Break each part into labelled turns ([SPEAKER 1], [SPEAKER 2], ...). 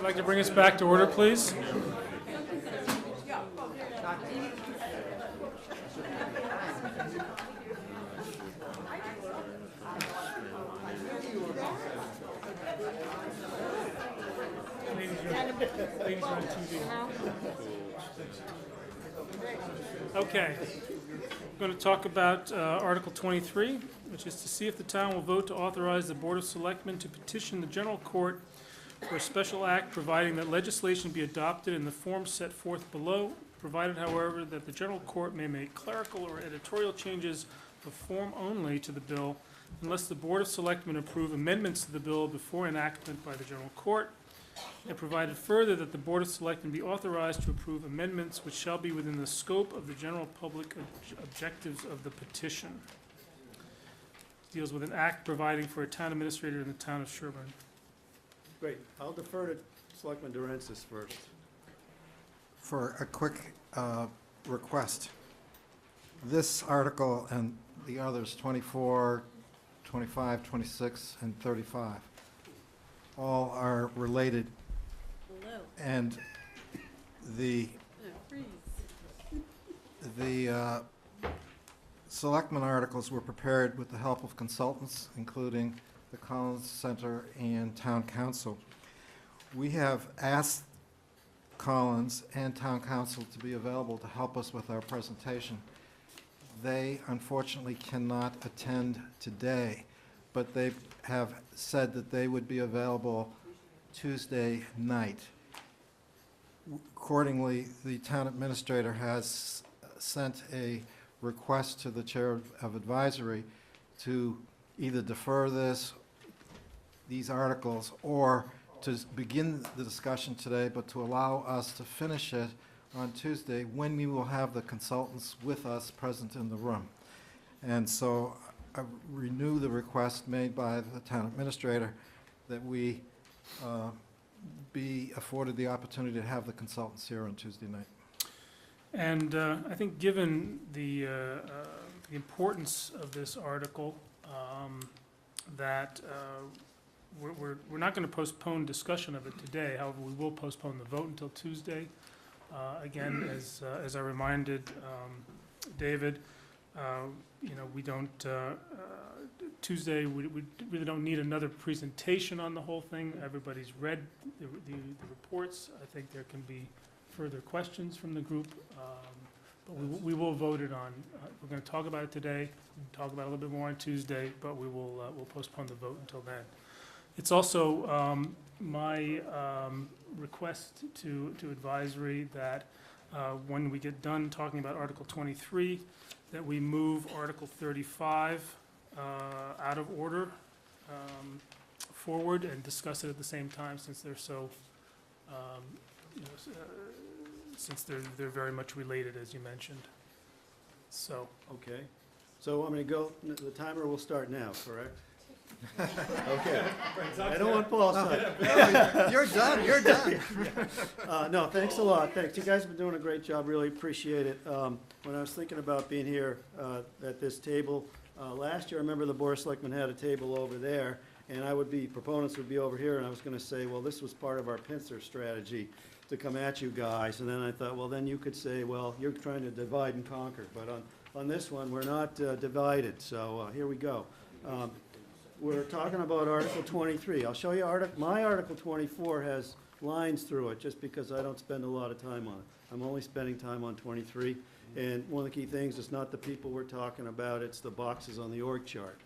[SPEAKER 1] I'd like to bring us back to order, please. Ladies are on TV. Okay. We're going to talk about Article 23, which is to see if the town will vote to authorize the Board of Selectmen to petition the General Court for a special act providing that legislation be adopted in the form set forth below, provided, however, that the General Court may make clerical or editorial changes of form only to the bill unless the Board of Selectmen approve amendments to the bill before enactment by the General Court, and provided further that the Board of Selectmen be authorized to approve amendments which shall be within the scope of the general public objectives of the petition. Deals with an act providing for a town administrator in the town of Sherborn.
[SPEAKER 2] Great. I'll defer to Selectman Durensis first.
[SPEAKER 3] For a quick request. This article and the others, 24, 25, 26, and 35, all are related.
[SPEAKER 4] Hello.
[SPEAKER 3] And the Selectmen articles were prepared with the help of consultants, including the Collins Center and Town Council. We have asked Collins and Town Council to be available to help us with our presentation. They unfortunately cannot attend today, but they have said that they would be available Tuesday night. Accordingly, the town administrator has sent a request to the chair of advisory to either defer these articles or to begin the discussion today, but to allow us to finish it on Tuesday when we will have the consultants with us present in the room. And so I renew the request made by the town administrator that we be afforded the opportunity to have the consultants here on Tuesday night.
[SPEAKER 1] And I think given the importance of this article, that we're not going to postpone discussion of it today. However, we will postpone the vote until Tuesday. Again, as I reminded David, we don't, Tuesday, we really don't need another presentation on the whole thing. Everybody's read the reports. I think there can be further questions from the group, but we will vote it on. We're going to talk about it today, talk about it a little bit more on Tuesday, but we'll postpone the vote until then. It's also my request to advisory that when we get done talking about Article 23, that we move Article 35 out of order forward and discuss it at the same time, since they're so, since they're very much related, as you mentioned. So.
[SPEAKER 2] Okay. So I'm going to go, the timer will start now, correct? Okay. I don't want Paul's side.
[SPEAKER 3] You're done.
[SPEAKER 2] No, thanks a lot. Thanks. You guys have been doing a great job. Really appreciate it. When I was thinking about being here at this table, last year I remember the Board of Selectmen had a table over there, and proponents would be over here, and I was going to say, well, this was part of our pincer strategy to come at you guys. And then I thought, well, then you could say, well, you're trying to divide and conquer. But on this one, we're not divided. So here we go. We're talking about Article 23. I'll show you my Article 24 has lines through it just because I don't spend a lot of time on it. I'm only spending time on 23. And one of the key things is not the people we're talking about, it's the boxes on the org chart.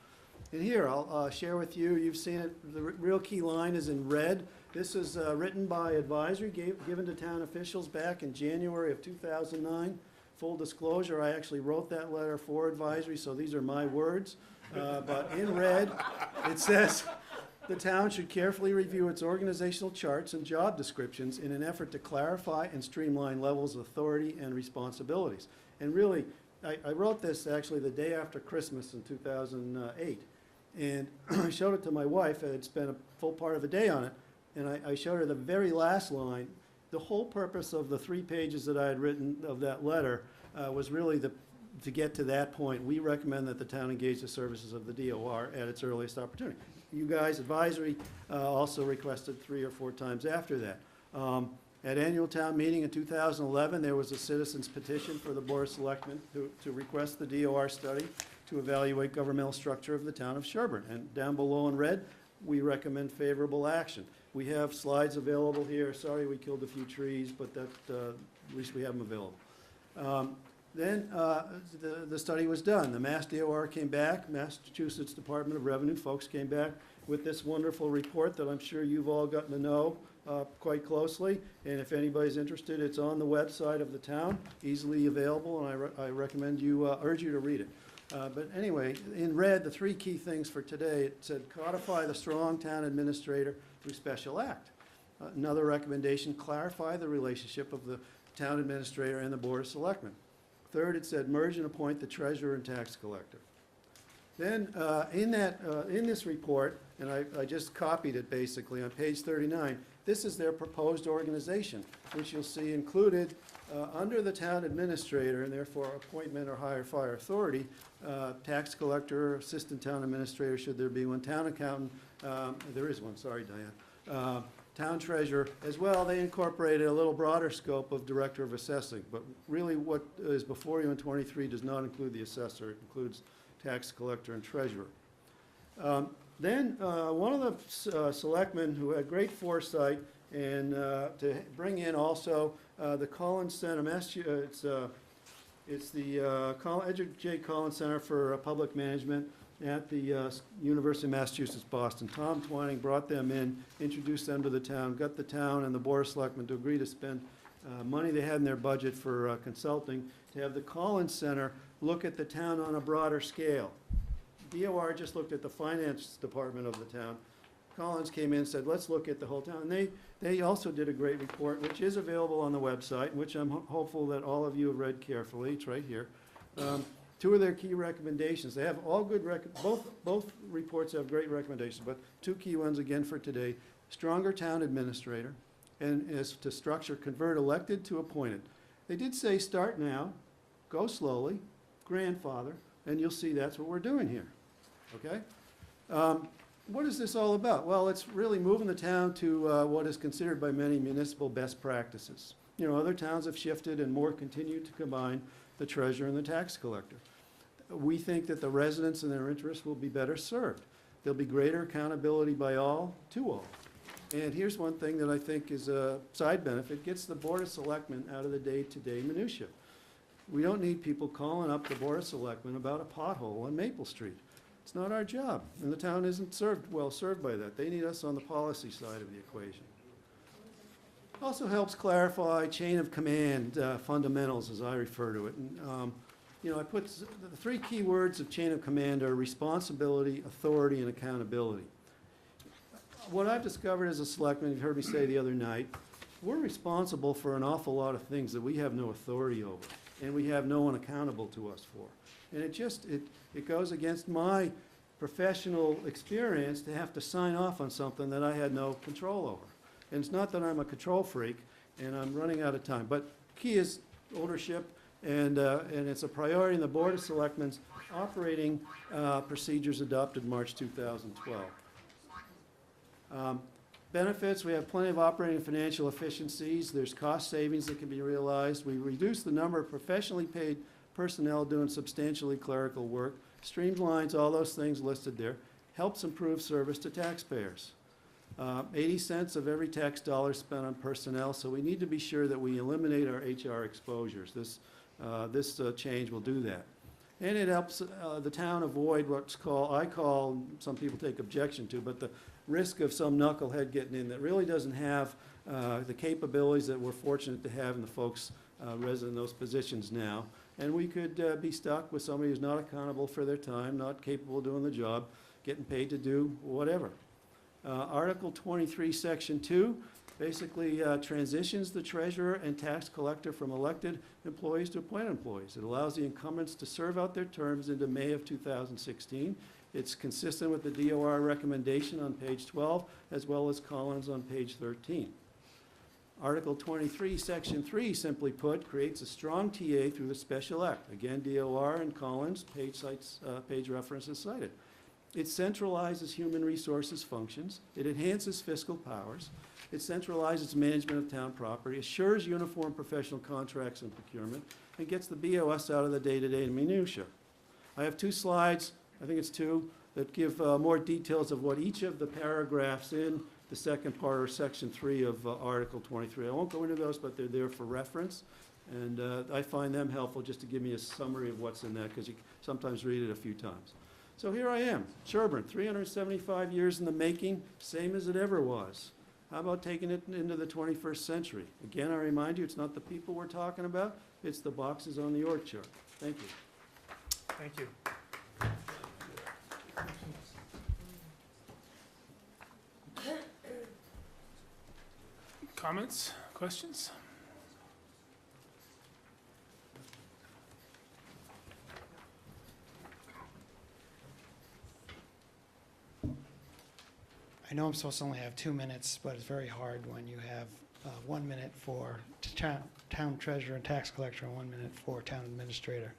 [SPEAKER 2] And here, I'll share with you, you've seen it, the real key line is in red. This is written by advisory, given to town officials back in January of 2009. Full disclosure, I actually wrote that letter for advisory, so these are my words. But in red, it says, the town should carefully review its organizational charts and job descriptions in an effort to clarify and streamline levels of authority and responsibilities. And really, I wrote this actually the day after Christmas in 2008. And I showed it to my wife. I had spent a full part of the day on it. And I showed her the very last line. The whole purpose of the 3 pages that I had written of that letter was really to get to that point. We recommend that the town engage the services of the DOR at its earliest opportunity. You guys, advisory, also requested 3 or 4 times after that. At annual town meeting in 2011, there was a citizen's petition for the Board of Selectmen to request the DOR study to evaluate governmental structure of the town of Sherborn. And down below in red, we recommend favorable action. We have slides available here. Sorry we killed a few trees, but that, at least we have them available. Then the study was done. The Mass DOR came back, Massachusetts Department of Revenue folks came back with this wonderful report that I'm sure you've all gotten to know quite closely. And if anybody's interested, it's on the website of the town, easily available, and I recommend you, urge you to read it. But anyway, in red, the three key things for today, it said codify the strong town administrator through special act. Another recommendation, clarify the relationship of the town administrator and the Board of Selectmen. Third, it said merge and appoint the treasurer and tax collector. Then in this report, and I just copied it basically on page 39, this is their proposed organization, which you'll see included under the town administrator and therefore appointment or hire fire authority, tax collector, assistant town administrator, should there be one, town accountant, there is one, sorry Diane, town treasurer. As well, they incorporated a little broader scope of director of assessing, but really what is before you in 23 does not include the assessor, it includes tax collector and treasurer. Then one of the selectmen who had great foresight and to bring in also the Collins Center, it's the Edward J. Collins Center for Public Management at the University of Massachusetts, Boston. Tom Twining brought them in, introduced them to the town, got the town and the Board of Selectmen to agree to spend money they had in their budget for consulting to have the Collins Center look at the town on a broader scale. DOR just looked at the finance department of the town. Collins came in and said, let's look at the whole town. And they also did a great report, which is available on the website, which I'm hopeful that all of you have read carefully. It's right here. Two of their key recommendations. They have all good, both reports have great recommendations, but two key ones again for today. Stronger town administrator, and is to structure, convert elected to appointed. They did say start now, go slowly, grandfather, and you'll see that's what we're doing here, okay? What is this all about? Well, it's really moving the town to what is considered by many municipal best practices. You know, other towns have shifted and more continue to combine the treasurer and the tax collector. We think that the residents and their interests will be better served. There'll be greater accountability by all to all. And here's one thing that I think is a side benefit, gets the Board of Selectmen out of the day-to-day minutia. We don't need people calling up the Board of Selectmen about a pothole on Maple Street. It's not our job, and the town isn't well served by that. They need us on the policy side of the equation. Also helps clarify chain of command fundamentals, as I refer to it. And, you know, I put the three key words of chain of command are responsibility, authority, and accountability. What I've discovered as a selectman, you heard me say the other night, we're responsible for an awful lot of things that we have no authority over, and we have no one accountable to us for. And it goes against my professional experience to have to sign off on something that I had no control over. And it's not that I'm a control freak, and I'm running out of time, but key is ownership, and it's a priority in the Board of Selectmen's operating procedures adopted March 2012. Benefits, we have plenty of operating and financial efficiencies. There's cost savings that can be realized. We reduce the number of professionally paid personnel doing substantially clerical work, streamlines all those things listed there, helps improve service to taxpayers. 80 cents of every tax dollar spent on personnel, so we need to be sure that we eliminate our HR exposures. This change will do that. And it helps the town avoid what's called, some people take objection to, but the risk of some knucklehead getting in that really doesn't have the capabilities that we're fortunate to have in the folks resident in those positions now. And we could be stuck with somebody who's not accountable for their time, not capable of doing the job, getting paid to do whatever. Article 23, Section 2, basically transitions the treasurer and tax collector from elected employees to appointed employees. It allows the incumbents to serve out their terms into May of 2016. It's consistent with the DOR recommendation on page 12, as well as Collins on page 13. Article 23, Section 3, simply put, creates a strong TA through the special act. Again, DOR and Collins, page references cited. It centralizes human resources functions. It enhances fiscal powers. It centralizes management of town property, assures uniform professional contracts and procurement, and gets the BOS out of the day-to-day minutia. I have 2 slides, I think it's 2, that give more details of what each of the paragraphs in the second part or section 3 of Article 23. I won't go into those, but they're there for reference. And I find them helpful just to give me a summary of what's in that, because you sometimes read it a few times. So here I am, Sherborn, 375 years in the making, same as it ever was. How about taking it into the 21st century? Again, I remind you, it's not the people we're talking about, it's the boxes on the org chart. Thank you.
[SPEAKER 1] Thank you. Comments, questions?
[SPEAKER 4] I know I'm supposed to only have 2 minutes, but it's very hard when you have 1 minute for town treasurer and tax collector and 1 minute for town administrator.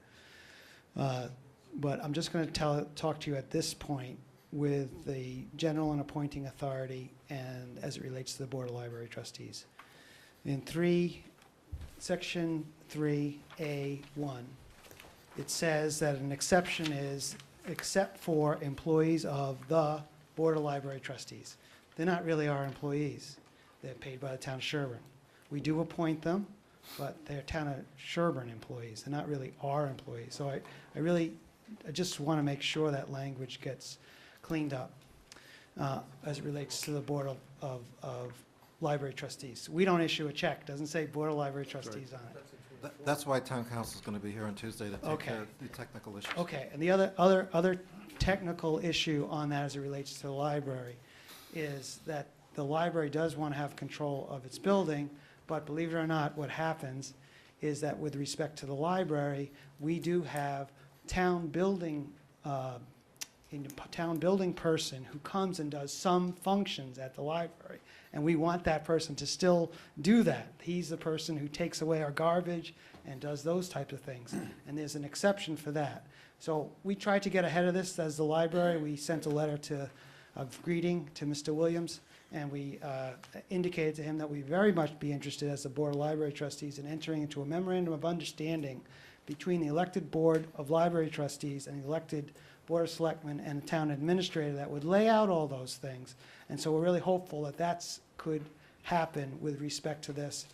[SPEAKER 4] But I'm just going to talk to you at this point with the general and appointing authority and as it relates to the Board of Library Trustees. In Section 3A1, it says that an exception is except for employees of the Board of Library Trustees. They're not really our employees. They're paid by the town of Sherborn. We do appoint them, but they're town of Sherborn employees. They're not really our employees. So I just want to make sure that language gets cleaned up as it relates to the Board of Library Trustees. We don't issue a check. Doesn't say Board of Library Trustees on it.
[SPEAKER 3] That's why town council's going to be here on Tuesday to take
[SPEAKER 4] Okay.
[SPEAKER 3] care of the technical issues.
[SPEAKER 4] Okay, and the other technical issue on that as it relates to the library is that the library does want to have control of its building, but believe it or not, what happens is that with respect to the library, we do have town building person who comes and does some functions at the library, and we want that person to still do that. He's the person who takes away our garbage and does those types of things, and there's an exception for that. So we tried to get ahead of this as the library. We sent a letter of greeting to Mr. Williams, and we indicated to him that we'd very much be interested as the Board of Library Trustees in entering into a memorandum of understanding between the elected Board of Library Trustees and the elected Board of Selectmen and the town administrator that would lay out all those things. And so we're really hopeful that that could happen with respect to this.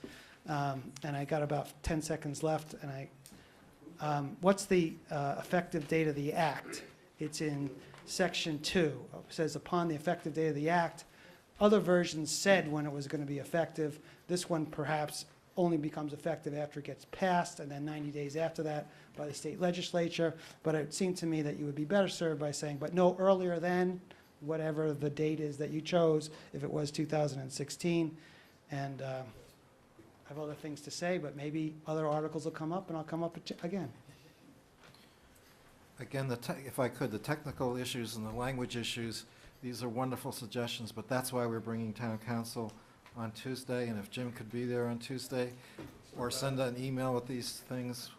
[SPEAKER 4] And I got about 10 seconds left, and what's the effective date of the act? It's in section 2. It says upon the effective date of the act. Other versions said when it was going to be effective. This one perhaps only becomes effective after it gets passed, and then 90 days after that by the state legislature. But it seemed to me that you would be better served by saying, but no earlier than whatever the date is that you chose, if it was 2016. And I have other things to say, but maybe other articles will come up, and I'll come up again.
[SPEAKER 3] Again, if I could, the technical issues and the language issues, these are wonderful suggestions, but that's why we're bringing town council on Tuesday, and if Jim could be there on Tuesday, or send an email with these things,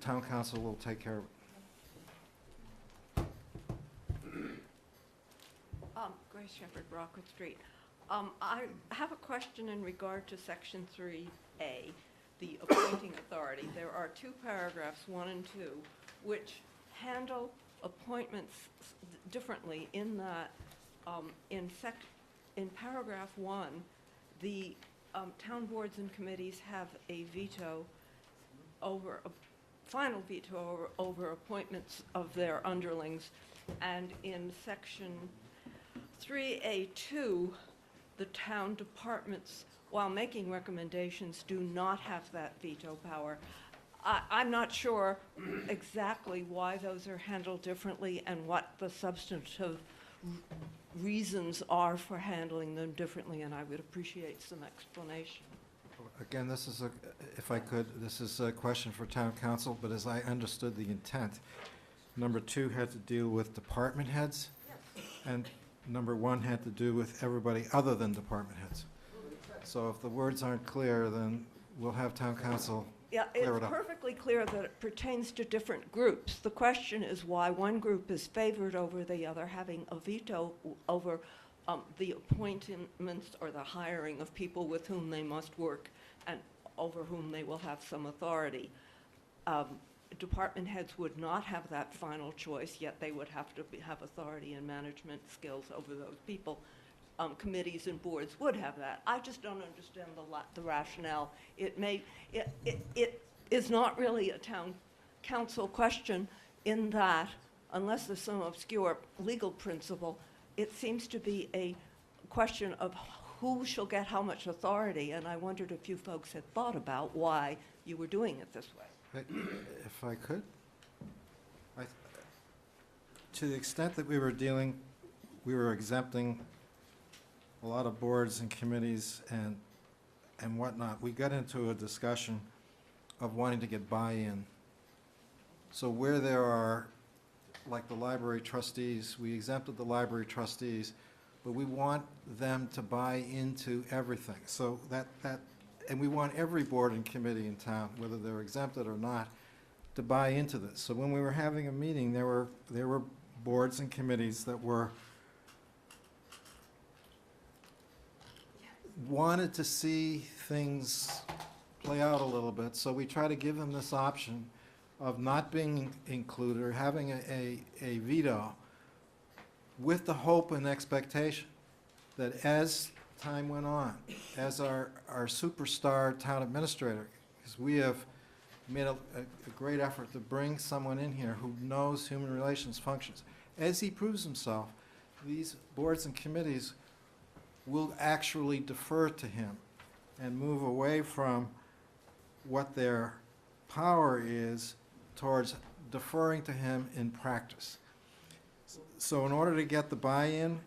[SPEAKER 3] town council will take care of it.
[SPEAKER 5] Grace Shepherd, Rockwood Street. I have a question in regard to Section 3A, the appointing authority. There are 2 paragraphs, 1 and 2, which handle appointments differently in that in paragraph 1, the town boards and committees have a veto over, a final veto over appointments of their underlings. And in section 3A2, the town departments, while making recommendations, do not have that veto power. I'm not sure exactly why those are handled differently and what the substantive reasons are for handling them differently, and I would appreciate some explanation.
[SPEAKER 3] Again, this is if I could, this is a question for town council, but as I understood the intent, number 2 had to deal with department heads, and number 1 had to do with everybody other than department heads. So if the words aren't clear, then we'll have town council
[SPEAKER 5] Yeah,
[SPEAKER 3] Clear
[SPEAKER 5] it's
[SPEAKER 3] it up.
[SPEAKER 5] perfectly clear that it pertains to different groups. The question is why one group is favored over the other, having a veto over the appointments or the hiring of people with whom they must work and over whom they will have some authority. Department heads would not have that final choice, yet they would have to have authority and management skills over those people. Committees and boards would have that. I just don't understand the rationale. It is not really a town council question in that, unless there's some obscure legal principle, it seems to be a question of who shall get how much authority, and I wondered if you folks had thought about why you were doing it this way.
[SPEAKER 3] If I could, to the extent that we were exempting a lot of boards and committees and whatnot, we got into a discussion of wanting to get buy-in. So where there are, like the library trustees, we exempted the library trustees, but we want them to buy into everything. So and we want every board and committee in town, whether they're exempted or not, to buy into this. So when we were having a meeting, there were boards and committees that wanted to see things play out a little bit. So we try to give them this option of not being included or having a veto, with the hope and expectation that as time went on, as our superstar town administrator, because we have made a great effort to bring someone in here who knows human relations functions. As he proves himself, these boards and committees will actually defer to him and move away from what their power is towards deferring to him in practice. So in order to get the buy-in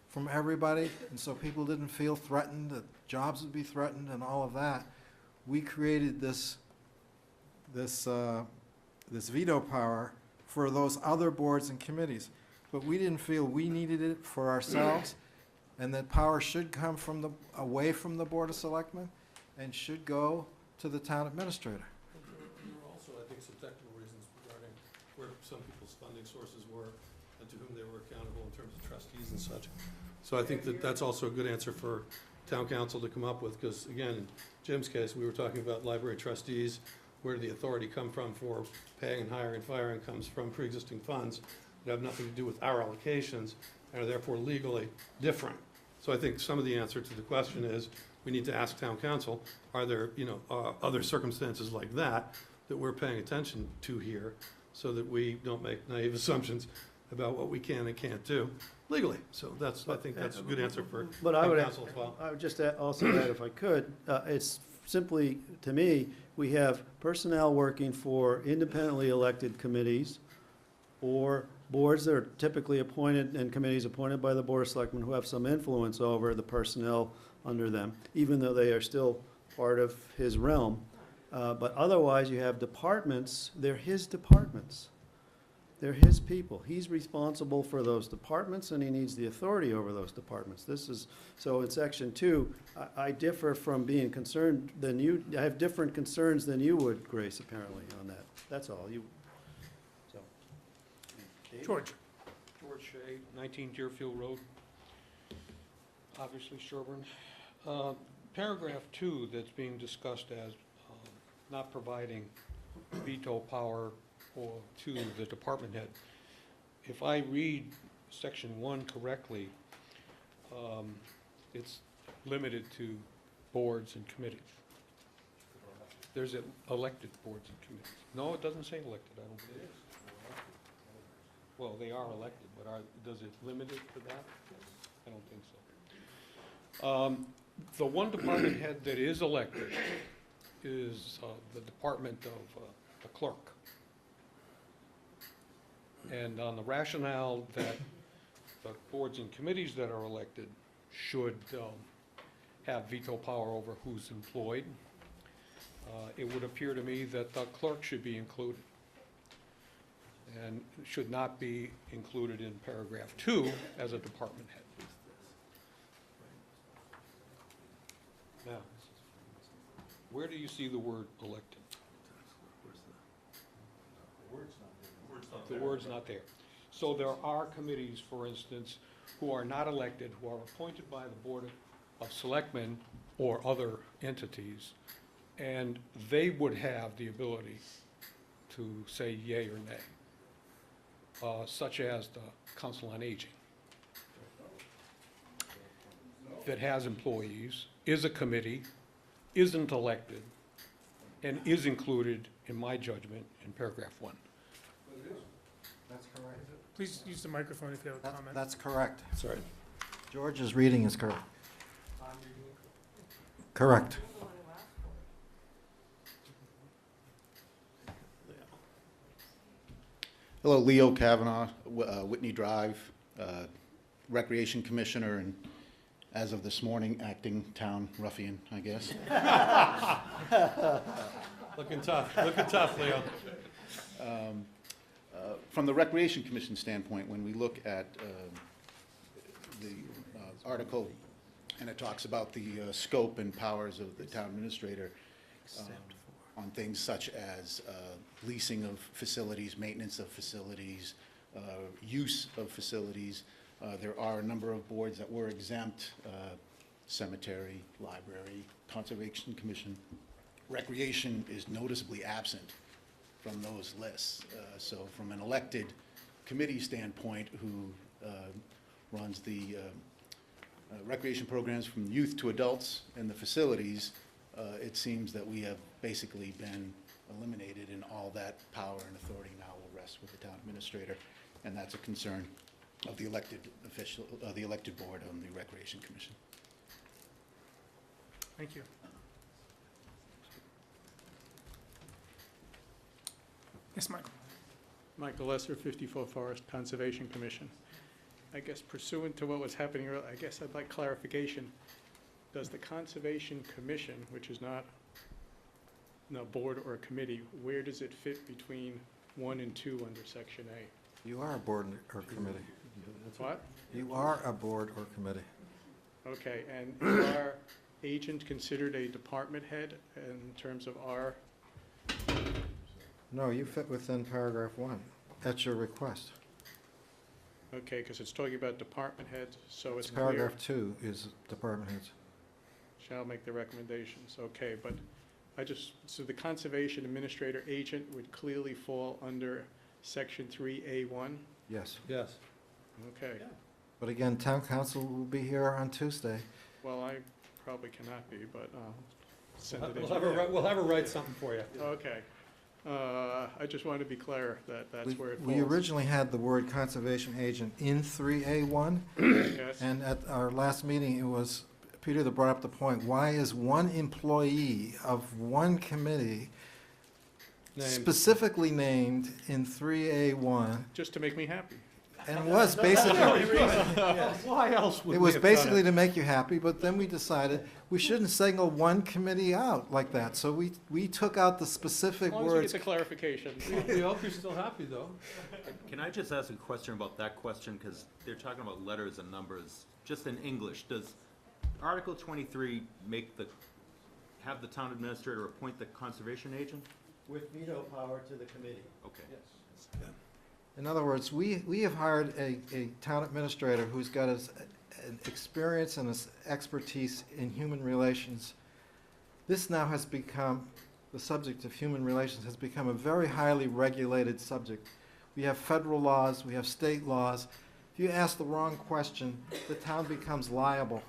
[SPEAKER 3] from everybody, and so people didn't feel threatened, that jobs would be threatened and all of that, we created this veto power for those other boards and committees. But we didn't feel we needed it for ourselves, and that power should come from away from the Board of Selectmen and should go to the town administrator.
[SPEAKER 6] There were also, I think, some technical reasons regarding where some people's funding sources were and to whom they were accountable in terms of trustees and such. So I think that that's also a good answer for town council to come up with, because again, in Jim's case, we were talking about library trustees, where the authority come from for paying and hiring and firing comes from pre-existing funds that have nothing to do with our allocations and are therefore legally different. So I think some of the answer to the question is, we need to ask town council, are there, other circumstances like that that we're paying attention to here, so that we don't make naive assumptions about what we can and can't do legally. So I think that's a good answer for
[SPEAKER 2] But
[SPEAKER 6] town council as well.
[SPEAKER 2] I would just also add, if I could, it's simply, to me, we have personnel working for independently elected committees or boards that are typically appointed and committees appointed by the Board of Selectmen who have some influence over the personnel under them, even though they are still part of his realm. But otherwise, you have departments, they're his departments. They're his people. He's responsible for those departments, and he needs the authority over those departments. So in section 2, I differ from being concerned than you, I have different concerns than you would, Grace, apparently, on that. That's all.
[SPEAKER 1] George?
[SPEAKER 7] George Shea, 19 Deerfield Road, obviously Sherborn. Paragraph 2 that's being discussed as not providing veto power to the department head. If I read section 1 correctly, it's limited to boards and committees. There's elected boards and committees. No, it doesn't say elected, I don't think. Well, they are elected, but does it limit it to that? I don't think so. The one department head that is elected is the department of the clerk. And on the rationale that the boards and committees that are elected should have veto power over who's employed, it would appear to me that the clerk should be included and should not be included in paragraph 2 as a department head. Now, where do you see the word elected? The word's not there. So there are committees, for instance, who are not elected, who are appointed by the Board of Selectmen or other entities, and they would have the ability to say yea or nay, such as the Council on Aging, that has employees, is a committee, isn't elected, and is included, in my judgment, in paragraph 1.
[SPEAKER 3] That's correct.
[SPEAKER 1] Please use the microphone if you have a comment.
[SPEAKER 3] That's correct.
[SPEAKER 6] Sorry.
[SPEAKER 3] George's reading is correct. Correct.
[SPEAKER 8] Hello, Leo Kavanaugh, Whitney Drive, Recreation Commissioner, and as of this morning, acting town ruffian, I guess.
[SPEAKER 6] Looking tough, Leo.
[SPEAKER 8] From the Recreation Commission standpoint, when we look at the article, and it talks about the scope and powers of the town administrator on things such as leasing of facilities, maintenance of facilities, use of facilities. There are a number of boards that were exempt, cemetery, library, Conservation Commission. Recreation is noticeably absent from those lists. So from an elected committee standpoint who runs the recreation programs from youth to adults and the facilities, it seems that we have basically been eliminated, and all that power and authority now will rest with the town administrator, and that's a concern of the elected official, the elected board on the Recreation Commission.
[SPEAKER 1] Thank you. Yes, Michael.
[SPEAKER 9] Michael Lesser, 54 Forest Conservation Commission. I guess pursuant to what was happening earlier, I guess I'd like clarification. Does the Conservation Commission, which is not a board or a committee, where does it fit between 1 and 2 under Section A?
[SPEAKER 3] You are a board or committee.
[SPEAKER 9] What?
[SPEAKER 3] You are a board or committee.
[SPEAKER 9] Okay, and is our agent considered a department head in terms of our,
[SPEAKER 3] No, you fit within paragraph 1 at your request.
[SPEAKER 9] okay, because it's talking about department heads, so it's clear.
[SPEAKER 3] Paragraph 2 is department heads.
[SPEAKER 9] Shall make the recommendations, okay, but so the conservation administrator agent would clearly fall under section 3A1?
[SPEAKER 3] Yes.
[SPEAKER 6] Yes.
[SPEAKER 9] Okay,
[SPEAKER 3] But again, town council will be here on Tuesday.
[SPEAKER 9] well, I probably cannot be, but I'll send it in.
[SPEAKER 6] We'll have her write something for you.
[SPEAKER 9] Okay, I just wanted to be clear that that's where it falls.
[SPEAKER 3] We originally had the word conservation agent in 3A1,
[SPEAKER 9] Yes,
[SPEAKER 3] and at our last meeting, it was Peter that brought up the point, why is one employee of one committee specifically named in 3A1?
[SPEAKER 9] just to make me happy.
[SPEAKER 3] And it was basically,
[SPEAKER 6] Why else would
[SPEAKER 3] it
[SPEAKER 6] we
[SPEAKER 3] was
[SPEAKER 6] have done it?
[SPEAKER 3] basically to make you happy, but then we decided we shouldn't single one committee out like that. So we took out the
[SPEAKER 9] As
[SPEAKER 3] specific
[SPEAKER 9] long as we
[SPEAKER 3] words.
[SPEAKER 9] get the clarification.
[SPEAKER 6] We hope you're still happy, though.
[SPEAKER 10] Can I just ask a question about that question, because they're talking about letters and numbers, just in English, does Article 23 have the town administrator appoint the conservation agent?
[SPEAKER 2] With veto power to the committee.
[SPEAKER 10] Okay.
[SPEAKER 3] In other words, we have hired a town administrator who's got an experience and expertise in human relations. This now has become, the subject of human relations has become a very highly regulated subject. We have federal laws, we have state laws. If you ask the wrong question, the town becomes liable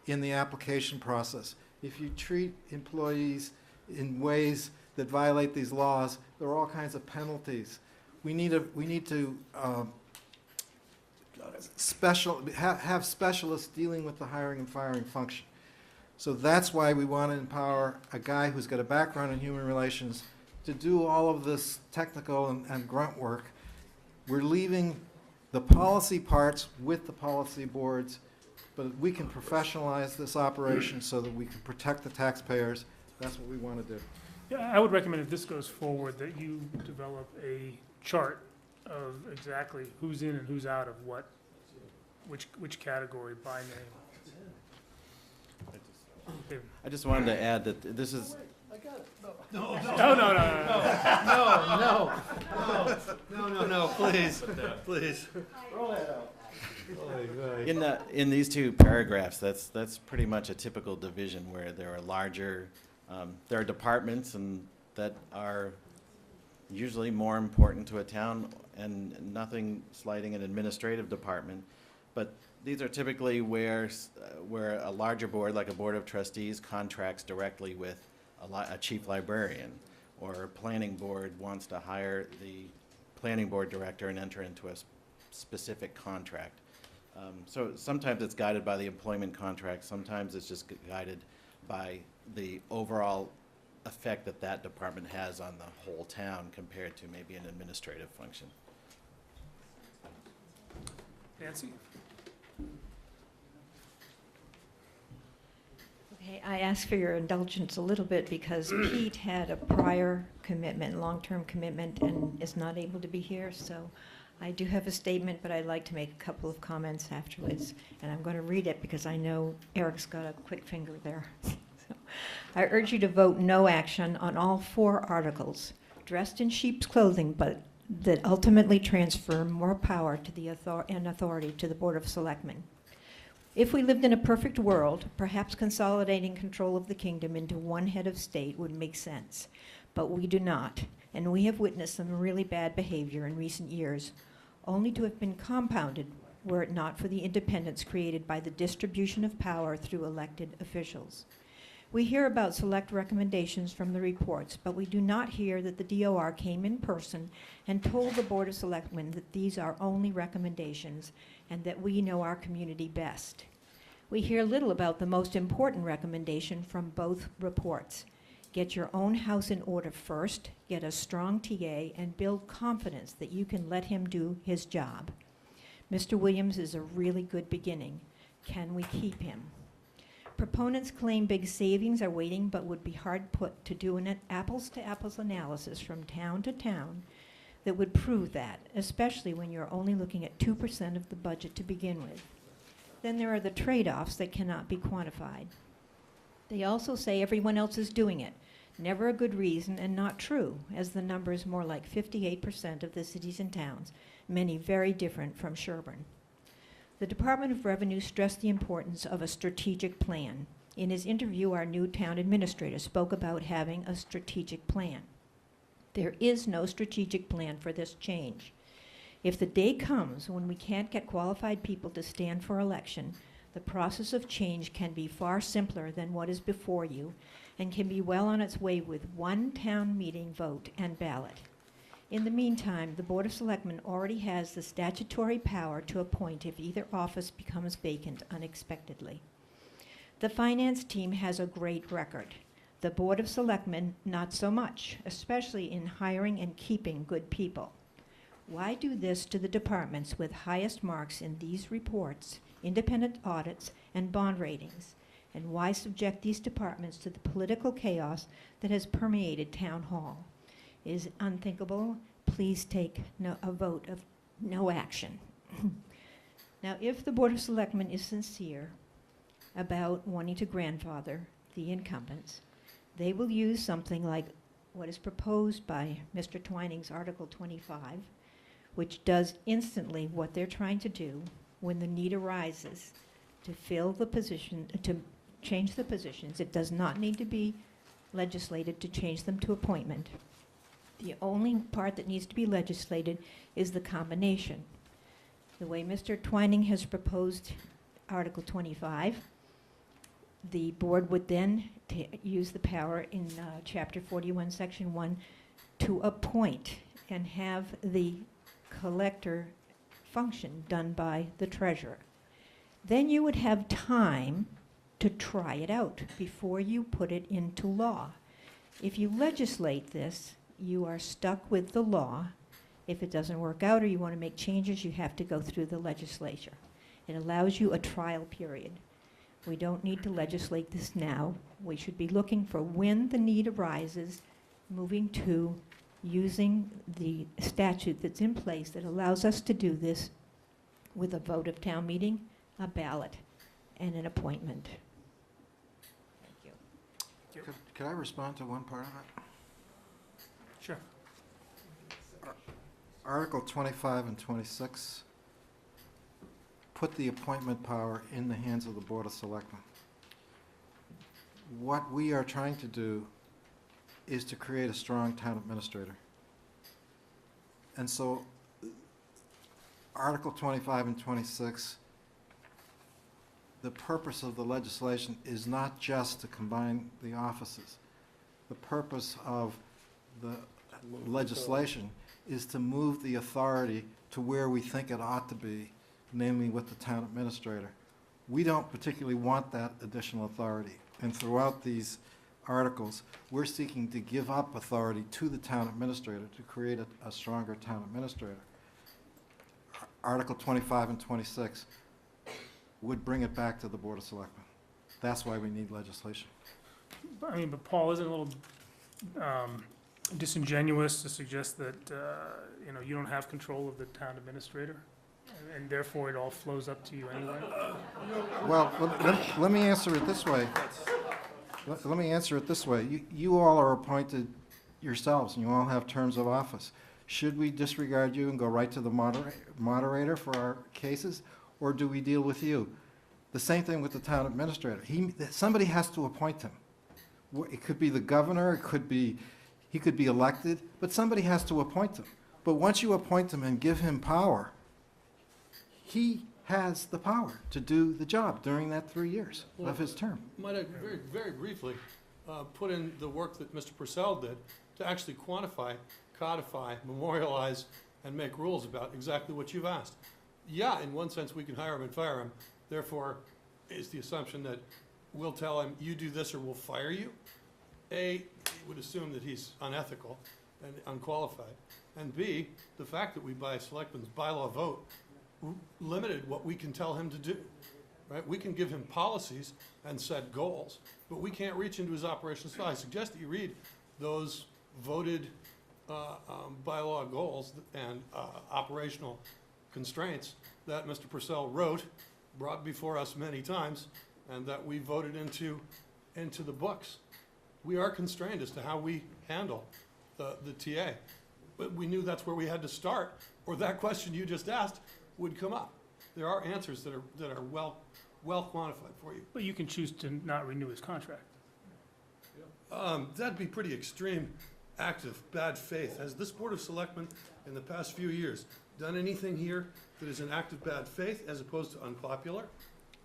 [SPEAKER 3] in the application process. If you treat employees in ways that violate these laws, there are all kinds of penalties. We need to have specialists dealing with the hiring and firing function. So that's why we want to empower a guy who's got a background in human relations to do all of this technical and grunt work. We're leaving the policy parts with the policy boards, but we can professionalize this operation so that we can protect the taxpayers. That's what we want to do.
[SPEAKER 1] Yeah, I would recommend if this goes forward, that you develop a chart of exactly who's in and who's out of which category by name. David?
[SPEAKER 11] I just wanted to add that this is,
[SPEAKER 1] No, no, no, no, no.
[SPEAKER 6] No, please, please.
[SPEAKER 2] Roll that out.
[SPEAKER 11] In these two paragraphs, that's pretty much a typical division where there are larger, there are departments and that are usually more important to a town, and nothing slighting an administrative department. But these are typically where a larger board, like a board of trustees, contracts directly with a chief librarian, or a planning board wants to hire the planning board director and enter into a specific contract. So sometimes it's guided by the employment contract, sometimes it's just guided by the overall effect that that department has on the whole town compared to maybe an administrative function.
[SPEAKER 1] Nancy?
[SPEAKER 12] Okay, I ask for your indulgence a little bit because Pete had a prior commitment, long-term commitment, and is not able to be here, so I do have a statement, but I'd like to make a couple of comments afterwards, and I'm going to read it because I know Eric's got a quick finger there. So, I urge you to vote no action on all 4 articles, dressed in sheep's clothing, but that ultimately transfer more power to the authority to the Board of Selectmen. If we lived in a perfect world, perhaps consolidating control of the kingdom into one head of state would make sense, but we do not, and we have witnessed some really bad behavior in recent years, only to have been compounded were it not for the independence created by the distribution of power through elected officials. We hear about select recommendations from the reports, but we do not hear that the DOR came in person and told the Board of Selectmen that these are only recommendations and that we know our community best. We hear little about the most important recommendation from both reports. Get your own house in order first, get a strong TA, and build confidence that you can let him do his job. Mr. Williams is a really good beginning. Can we keep him? Proponents claim big savings are waiting, but would be hard put to do an apples-to-apples analysis from town to town that would prove that, especially when you're only looking at 2% of the budget to begin with. Then there are the trade-offs that cannot be quantified. They also say everyone else is doing it. Never a good reason and not true, as the number is more like 58% of the cities and towns, many very different from Sherborn. The Department of Revenue stressed the importance of a strategic plan. In his interview, our new town administrator spoke about having a strategic plan. There is no strategic plan for this change. If the day comes when we can't get qualified people to stand for election, the process of change can be far simpler than what is before you and can be well on its way with one town meeting vote and ballot. In the meantime, the Board of Selectmen already has the statutory power to appoint if either office becomes vacant unexpectedly. The finance team has a great record. The Board of Selectmen, not so much, especially in hiring and keeping good people. Why do this to the departments with highest marks in these reports, independent audits, and bond ratings? And why subject these departments to the political chaos that has permeated Town Hall? It is unthinkable. Please take a vote of no action. Now, if the Board of Selectmen is sincere about wanting to grandfather the incumbents, they will use something like what is proposed by Mr. Twining's Article 25, which does instantly what they're trying to do when the need arises to fill the position, to change the positions. It does not need to be legislated to change them to appointment. The only part that needs to be legislated is the combination. The way Mr. Twining has proposed Article 25, the board would then use the power in Chapter 41, Section 1, to appoint and have the collector function done by the treasurer. Then you would have time to try it out before you put it into law. If you legislate this, you are stuck with the law. If it doesn't work out or you want to make changes, you have to go through the legislature. It allows you a trial period. We don't need to legislate this now. We should be looking for when the need arises, moving to using the statute that's in place that allows us to do this with a vote of town meeting, a ballot, and an appointment. Thank you.
[SPEAKER 1] Okay,
[SPEAKER 3] Could I respond to one part of it?
[SPEAKER 1] sure.
[SPEAKER 3] Article 25 and 26 put the appointment power in the hands of the Board of Selectmen. What we are trying to do is to create a strong town administrator. And so, Article 25 and 26, the purpose of the legislation is not just to combine the offices. The purpose of the legislation is to move the authority to where we think it ought to be, namely with the town administrator. We don't particularly want that additional authority. And throughout these articles, we're seeking to give up authority to the town administrator to create a stronger town administrator. Article 25 and 26 would bring it back to the Board of Selectmen. That's why we need legislation.
[SPEAKER 1] I mean, but Paul, isn't it a little disingenuous to suggest that, you know, you don't have control of the town administrator? And therefore, it all flows up to you anyway?
[SPEAKER 3] Well, let me answer it this way. Let me answer it this way. You all are appointed yourselves, and you all have terms of office. Should we disregard you and go right to the moderator for our cases, or do we deal with you? The same thing with the town administrator. Somebody has to appoint him. It could be the governor, he could be elected, but somebody has to appoint him. But once you appoint him and give him power, he has the power to do the job during that 3 years of his term.
[SPEAKER 6] Might I very, very briefly put in the work that Mr. Purcell did to actually quantify, codify, memorialize, and make rules about exactly what you've asked. Yeah, in one sense, we can hire him and fire him. Therefore, is the assumption that we'll tell him, you do this or we'll fire you? A, it would assume that he's unethical and unqualified. And B, the fact that we by a selectman's bylaw vote limited what we can tell him to do, right? We can give him policies and set goals, but we can't reach into his operations. So I suggest that you read those voted bylaw goals and operational constraints that Mr. Purcell wrote, brought before us many times, and that we voted into the books. We are constrained as to how we handle the TA, but we knew that's where we had to start, or that question you just asked would come up. There are answers that are well quantified for you.
[SPEAKER 1] But you can choose to not renew his contract.
[SPEAKER 6] That'd be pretty extreme act of bad faith. Has this Board of Selectmen in the past few years done anything here that is an act of bad faith as opposed to unpopular?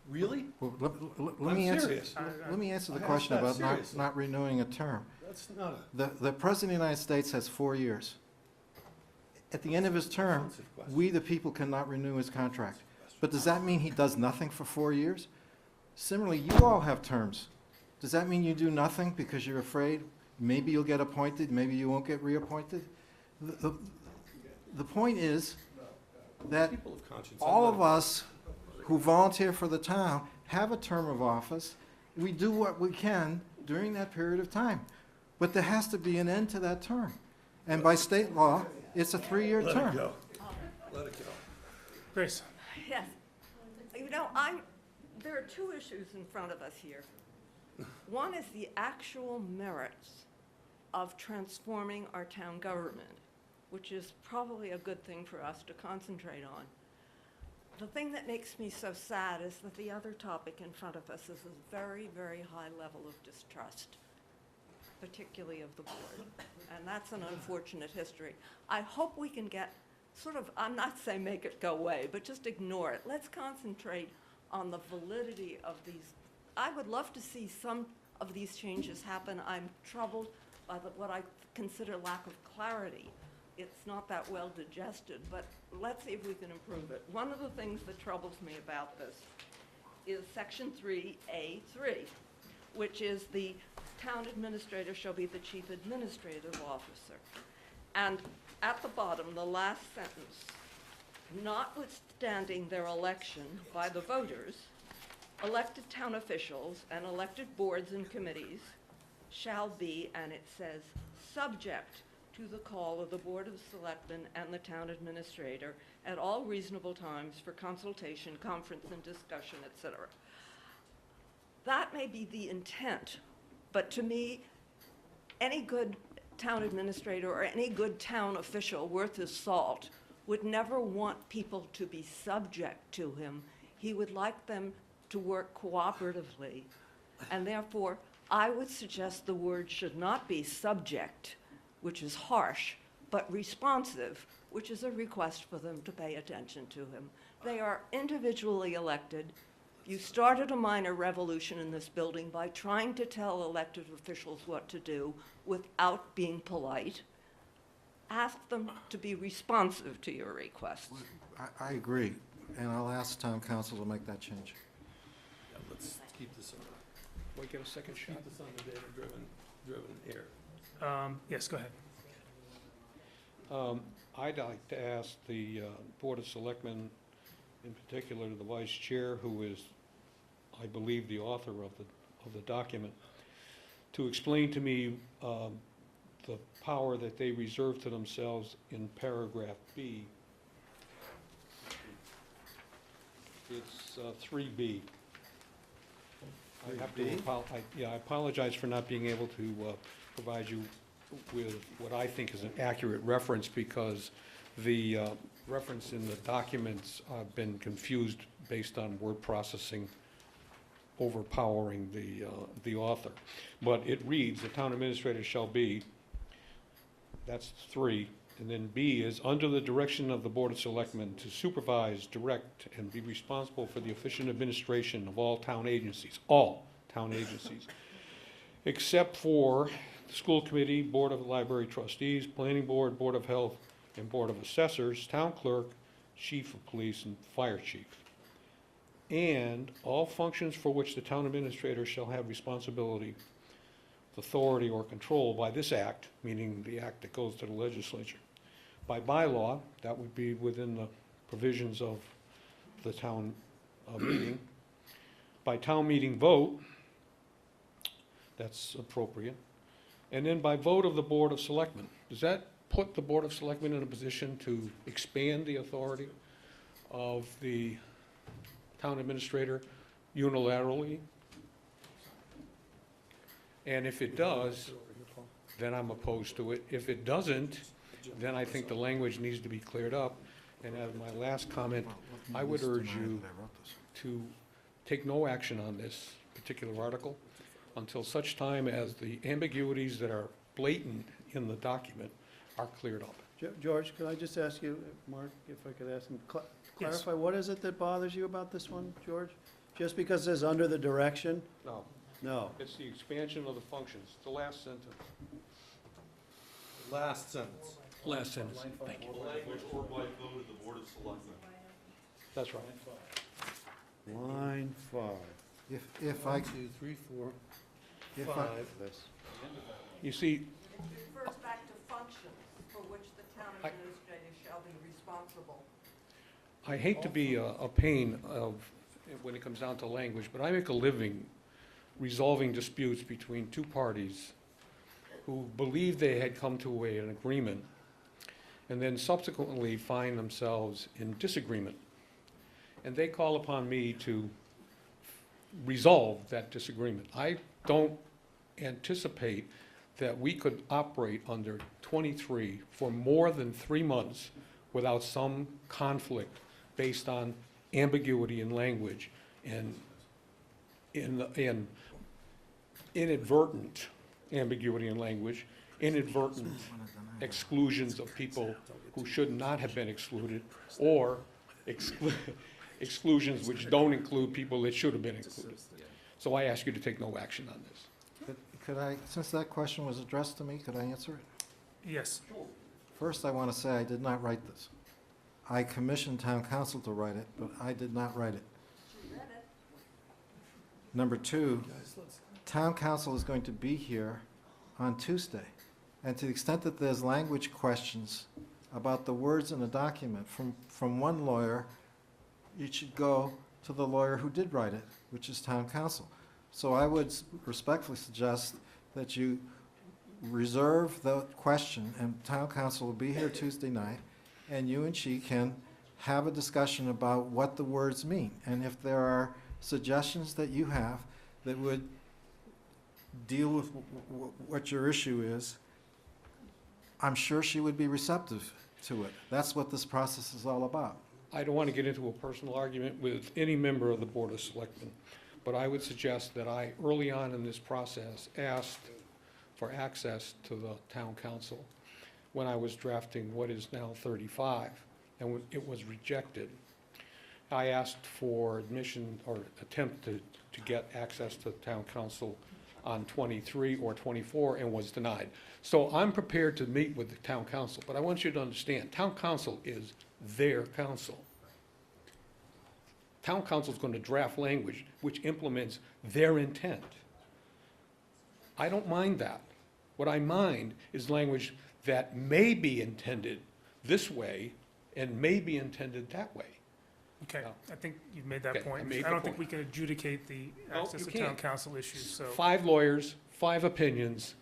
[SPEAKER 6] Really?
[SPEAKER 3] Well, let
[SPEAKER 6] I'm
[SPEAKER 3] me answer.
[SPEAKER 6] serious.
[SPEAKER 3] Let me answer the
[SPEAKER 6] I asked
[SPEAKER 3] question
[SPEAKER 6] that
[SPEAKER 3] about
[SPEAKER 6] seriously.
[SPEAKER 3] not renewing a term.
[SPEAKER 6] That's not
[SPEAKER 3] The President of the United States has 4 years. At the end of his term,
[SPEAKER 6] offensive question.
[SPEAKER 3] we, the people, cannot renew his contract. But does that mean he does nothing for 4 years? Similarly, you all have terms. Does that mean you do nothing because you're afraid maybe you'll get appointed, maybe you won't get reappointed? The point is that
[SPEAKER 6] People of conscience.
[SPEAKER 3] all of us who volunteer for the town have a term of office. We do what we can during that period of time. But there has to be an end to that term. And by state law, it's a 3-year
[SPEAKER 6] Let
[SPEAKER 3] term.
[SPEAKER 6] it go. Let it go.
[SPEAKER 1] Grace?
[SPEAKER 5] Yes. You know, there are two issues in front of us here. One is the actual merits of transforming our town government, which is probably a good thing for us to concentrate on. The thing that makes me so sad is that the other topic in front of us is a very, very high level of distrust, particularly of the board. And that's an unfortunate history. I hope we can get sort of, I'm not saying make it go away, but just ignore it. Let's concentrate on the validity of these. I would love to see some of these changes happen. I'm troubled by what I consider lack of clarity. It's not that well digested, but let's see if we can improve it. One of the things that troubles me about this is Section 3A3, which is the town administrator shall be the chief administrative officer. And at the bottom, the last sentence, notwithstanding their election by the voters, elected town officials and elected boards and committees shall be, and it says, subject to the call of the Board of Selectmen and the town administrator at all reasonable times for consultation, conference, and discussion, etc. That may be the intent, But to me, any good town administrator or any good town official worth his salt would never want people to be subject to him. He would like them to work cooperatively. And therefore, I would suggest the word should not be subject, which is harsh, but responsive, which is a request for them to pay attention to him. They are individually elected. You started a minor revolution in this building by trying to tell elected officials what to do without being polite. Ask them to be responsive to your requests.
[SPEAKER 3] I agree, and I'll ask town council to make that change.
[SPEAKER 6] Yeah, let's keep this on,
[SPEAKER 7] We get a second shot?
[SPEAKER 6] keep this on the data-driven air.
[SPEAKER 1] Yes, go ahead.
[SPEAKER 7] I'd like to ask the Board of Selectmen, in particular the Vice Chair, who is, I believe, the author of the document, to explain to me the power that they reserve to themselves in paragraph B. It's 3B. I have to I apologize for not being able to provide you with what I think is an accurate reference, because the reference in the documents have been confused based on word processing overpowering the author. But it reads, the town administrator shall be, that's 3, and then B is, under the direction of the Board of Selectmen, to supervise, direct, and be responsible for the efficient administration of all town agencies, except for the school committee, Board of Library Trustees, Planning Board, Board of Health, and Board of Assessors, town clerk, chief of police, and fire chief. And all functions for which the town administrator shall have responsibility, authority, or control by this act, meaning the act that goes to the legislature. By bylaw, that would be within the provisions of the town meeting. By town meeting vote, that's appropriate. And then by vote of the Board of Selectmen. Does that put the Board of Selectmen in a position to expand the authority of the town administrator unilaterally? And if it does, then I'm opposed to it. If it doesn't, then I think the language needs to be cleared up. And as my last comment, I would urge you to take no action on this particular article until such time as the ambiguities that are blatant in the document are cleared up.
[SPEAKER 2] George, could I just ask you, Mark, if I could ask him,
[SPEAKER 1] Yes.
[SPEAKER 2] clarify, what is it that bothers you about this one, George? Just because it's under the direction?
[SPEAKER 7] No,
[SPEAKER 2] No.
[SPEAKER 7] it's the expansion of the functions, the last sentence.
[SPEAKER 6] Last sentence.
[SPEAKER 7] Last sentence, thank you.
[SPEAKER 6] Language or by vote of the Board of Selectmen.
[SPEAKER 7] That's right.
[SPEAKER 2] Line 5.
[SPEAKER 3] If I,
[SPEAKER 6] 1, 2, 3, 4,
[SPEAKER 3] if I,
[SPEAKER 6] 5.
[SPEAKER 7] You see,
[SPEAKER 5] It refers back to functions for which the town
[SPEAKER 7] I-
[SPEAKER 5] administrator shall be responsible.
[SPEAKER 7] I hate to be a pain when it comes down to language, but I make a living resolving disputes between two parties who believed they had come to an agreement, and then subsequently find themselves in disagreement. And they call upon me to resolve that disagreement. I don't anticipate that we could operate under 23 for more than 3 months without some conflict based on ambiguity in language and in inadvertent ambiguity in language, inadvertent exclusions of people who should not have been excluded, or exclusions which don't include people that should have been included. So I ask you to take no action on this.
[SPEAKER 3] could I, since that question was addressed to me, could I answer it?
[SPEAKER 1] Yes.
[SPEAKER 3] First, I want to say I did not write this. I commissioned town council to write it, but I did not write it. Number 2, town council is going to be here on Tuesday. And to the extent that there's language questions about the words in the document from one lawyer, it should go to the lawyer who did write it, which is town council. So I would respectfully suggest that you reserve the question, and town council will be here Tuesday night, and you and she can have a discussion about what the words mean. And if there are suggestions that you have that would deal with what your issue is, I'm sure she would be receptive to it. That's what this process is all about.
[SPEAKER 7] I don't want to get into a personal argument with any member of the Board of Selectmen, but I would suggest that I, early on in this process, asked for access to the town council when I was drafting what is now 35, and when it was rejected. I asked for admission or attempt to get access to town council on 23 or 24 and was denied. So I'm prepared to meet with the town council, but I want you to understand, town council is their council. Town council is going to draft language which implements their intent. I don't mind that. What I mind is language that may be intended this way and may be intended that way.
[SPEAKER 1] Okay,
[SPEAKER 7] No.
[SPEAKER 1] I think you've made that
[SPEAKER 7] Okay, I
[SPEAKER 1] point.
[SPEAKER 7] made
[SPEAKER 1] I
[SPEAKER 7] the
[SPEAKER 1] don't think we
[SPEAKER 7] point.
[SPEAKER 1] can adjudicate the
[SPEAKER 7] No,
[SPEAKER 1] access
[SPEAKER 7] you
[SPEAKER 1] to town
[SPEAKER 7] can't.
[SPEAKER 1] council issues, so.
[SPEAKER 7] 5 lawyers, 5 opinions,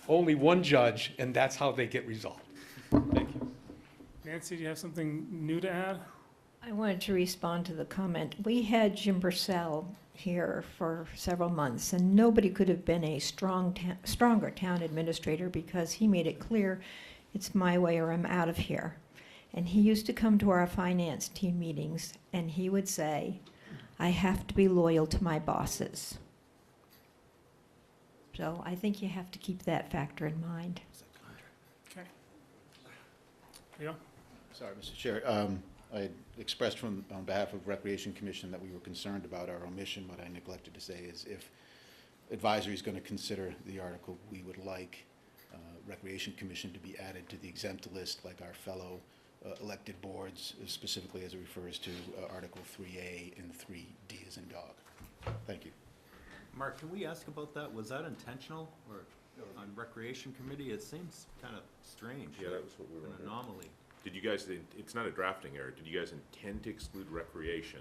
[SPEAKER 7] only 1 judge, and that's how they get resolved. Thank you.
[SPEAKER 1] Nancy, do you have something new to add?
[SPEAKER 12] I wanted to respond to the comment. We had Jim Purcell here for several months, and nobody could have been a stronger town administrator because he made it clear, it's my way or I'm out of here. And he used to come to our finance team meetings, and he would say, I have to be loyal to my bosses. So I think you have to keep that factor in mind.
[SPEAKER 1] Okay. Leo?
[SPEAKER 8] Sorry, Mr. Chair. I had expressed on behalf of Recreation Commission that we were concerned about our omission. What I neglected to say is if advisory is going to consider the article, we would like Recreation Commission to be added to the exempt list like our fellow elected boards, specifically as it refers to Article 3A and 3D as in dog. Thank you.
[SPEAKER 10] Mark, can we ask about that? Was that intentional or on Recreation Committee? It seems kind of strange.
[SPEAKER 13] Yeah, that was what we were
[SPEAKER 10] An
[SPEAKER 13] wondering.
[SPEAKER 10] anomaly.
[SPEAKER 13] Did you guys, it's not a drafting error, did you guys intend to exclude recreation?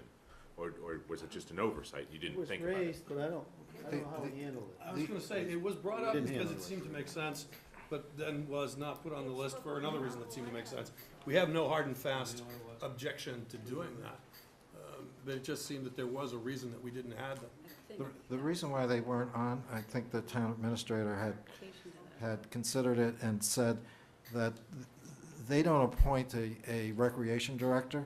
[SPEAKER 13] Or was it just an oversight, you
[SPEAKER 2] It
[SPEAKER 13] didn't
[SPEAKER 2] was
[SPEAKER 13] think about it?
[SPEAKER 2] raised, but I don't know how we handled it.
[SPEAKER 6] I was gonna say, it was brought up
[SPEAKER 2] Didn't
[SPEAKER 6] because
[SPEAKER 2] handle
[SPEAKER 6] it
[SPEAKER 2] it.
[SPEAKER 6] seemed to make sense, but then was not put on the list for another reason that seemed to make sense. We have no hard and fast objection to doing that, but it just seemed that there was a reason that we didn't add them.
[SPEAKER 3] The reason why they weren't on, I think the town administrator had considered it and said that they don't appoint a recreation director,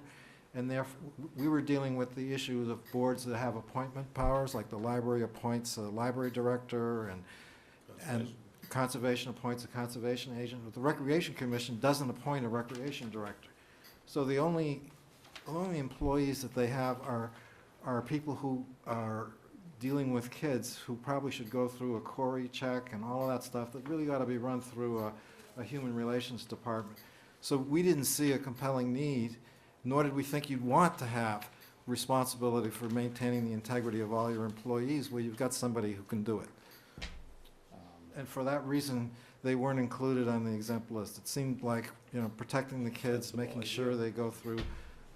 [SPEAKER 3] and therefore, we were dealing with the issue of boards that have appointment powers, like the library appoints a library director, and conservation appoints a conservation agent. But the Recreation Commission doesn't appoint a recreation director. So the only employees that they have are people who are dealing with kids who probably should go through a Corey check and all of that stuff that really ought to be run through a human relations department. So we didn't see a compelling need, nor did we think you'd want to have responsibility for maintaining the integrity of all your employees where you've got somebody who can do it. And for that reason, they weren't included on the exempt list. It seemed like, protecting the kids, making sure they go through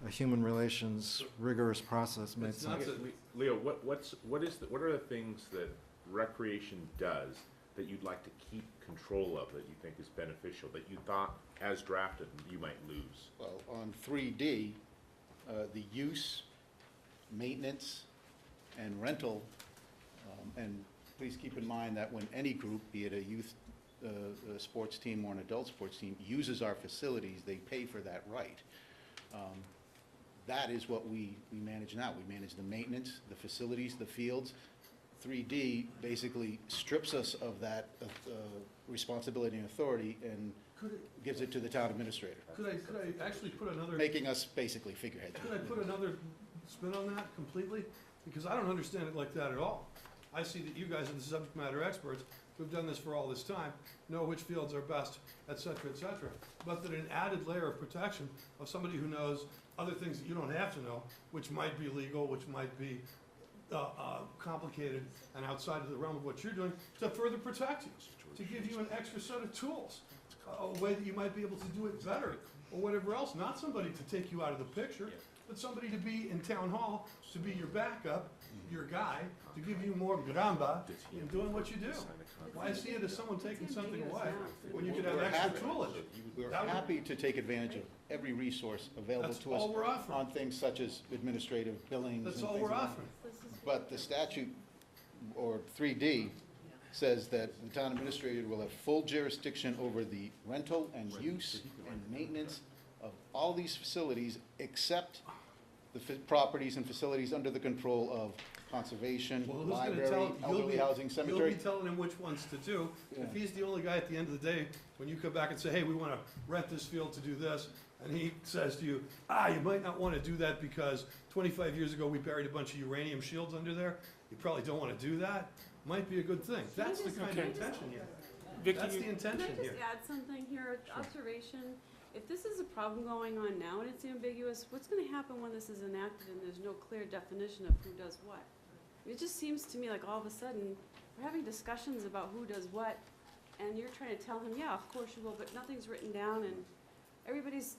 [SPEAKER 3] a human relations rigorous process made
[SPEAKER 6] It's not
[SPEAKER 3] sense.
[SPEAKER 6] that-
[SPEAKER 13] Leo, what are the things that recreation does that you'd like to keep control of, that you think is beneficial, that you thought, as drafted, you might lose?
[SPEAKER 8] Well, on 3D, the use, maintenance, and rental, and please keep in mind that when any group, be it a youth a sports team or an adult sports team, uses our facilities, they pay for that right. That is what we manage now. We manage the maintenance, the facilities, the fields. 3D basically strips us of that responsibility and authority and
[SPEAKER 6] Could it,
[SPEAKER 8] gives it to the town administrator,
[SPEAKER 6] could I actually put another?
[SPEAKER 8] making us basically figureheads.
[SPEAKER 6] Could I put another spin on that completely? Because I don't understand it like that at all. I see that you guys are the subject matter experts who've done this for all this time, know which fields are best, et cetera, but that an added layer of protection of somebody who knows other things that you don't have to know, which might be legal, which might be complicated and outside of the realm of what you're doing, to further protect you, to give you an extra set of tools, a way that you might be able to do it better, or whatever else. Not somebody to take you out of the picture, but somebody to be in town hall, to be your backup, your guy, to give you more gramba in doing what you do. Why see it as someone taking something away when you could have
[SPEAKER 8] We're
[SPEAKER 6] extra
[SPEAKER 8] happy.
[SPEAKER 6] toolage?
[SPEAKER 8] We're
[SPEAKER 6] That would-
[SPEAKER 8] happy to take advantage of every resource available
[SPEAKER 6] That's
[SPEAKER 8] to us
[SPEAKER 6] all we're offering.
[SPEAKER 8] on things such as administrative billings and
[SPEAKER 6] That's
[SPEAKER 8] things
[SPEAKER 6] all we're
[SPEAKER 8] like that.
[SPEAKER 6] offering.
[SPEAKER 8] But the statute, or 3D, says that the town administrator will have full jurisdiction over the rental and use and maintenance of all these facilities except the properties and facilities under the control of conservation,
[SPEAKER 6] Well, who's gonna
[SPEAKER 8] library,
[SPEAKER 6] tell him?
[SPEAKER 8] elderly housing, cemetery.
[SPEAKER 6] You'll be telling him which ones to do. If
[SPEAKER 8] Yeah.
[SPEAKER 6] he's the only guy at the end of the day, when you come back and say, hey, we wanna rent this field to do this, and he says to you, you might not wanna do that because 25 years ago, we buried a bunch of uranium shields under there. You probably don't wanna do that. Might be a good thing. That's the kind of
[SPEAKER 1] Okay.
[SPEAKER 6] intention here.
[SPEAKER 1] Vicky,
[SPEAKER 6] That's the
[SPEAKER 1] you-
[SPEAKER 6] intention
[SPEAKER 14] Can I
[SPEAKER 6] here.
[SPEAKER 14] just add something here, observation? If this is a problem going on now and it's ambiguous, what's gonna happen when this is enacted and there's no clear definition of who does what? It just seems to me like all of a sudden, we're having discussions about who does what, and you're trying to tell him, yeah, of course you will, but nothing's written down and everything's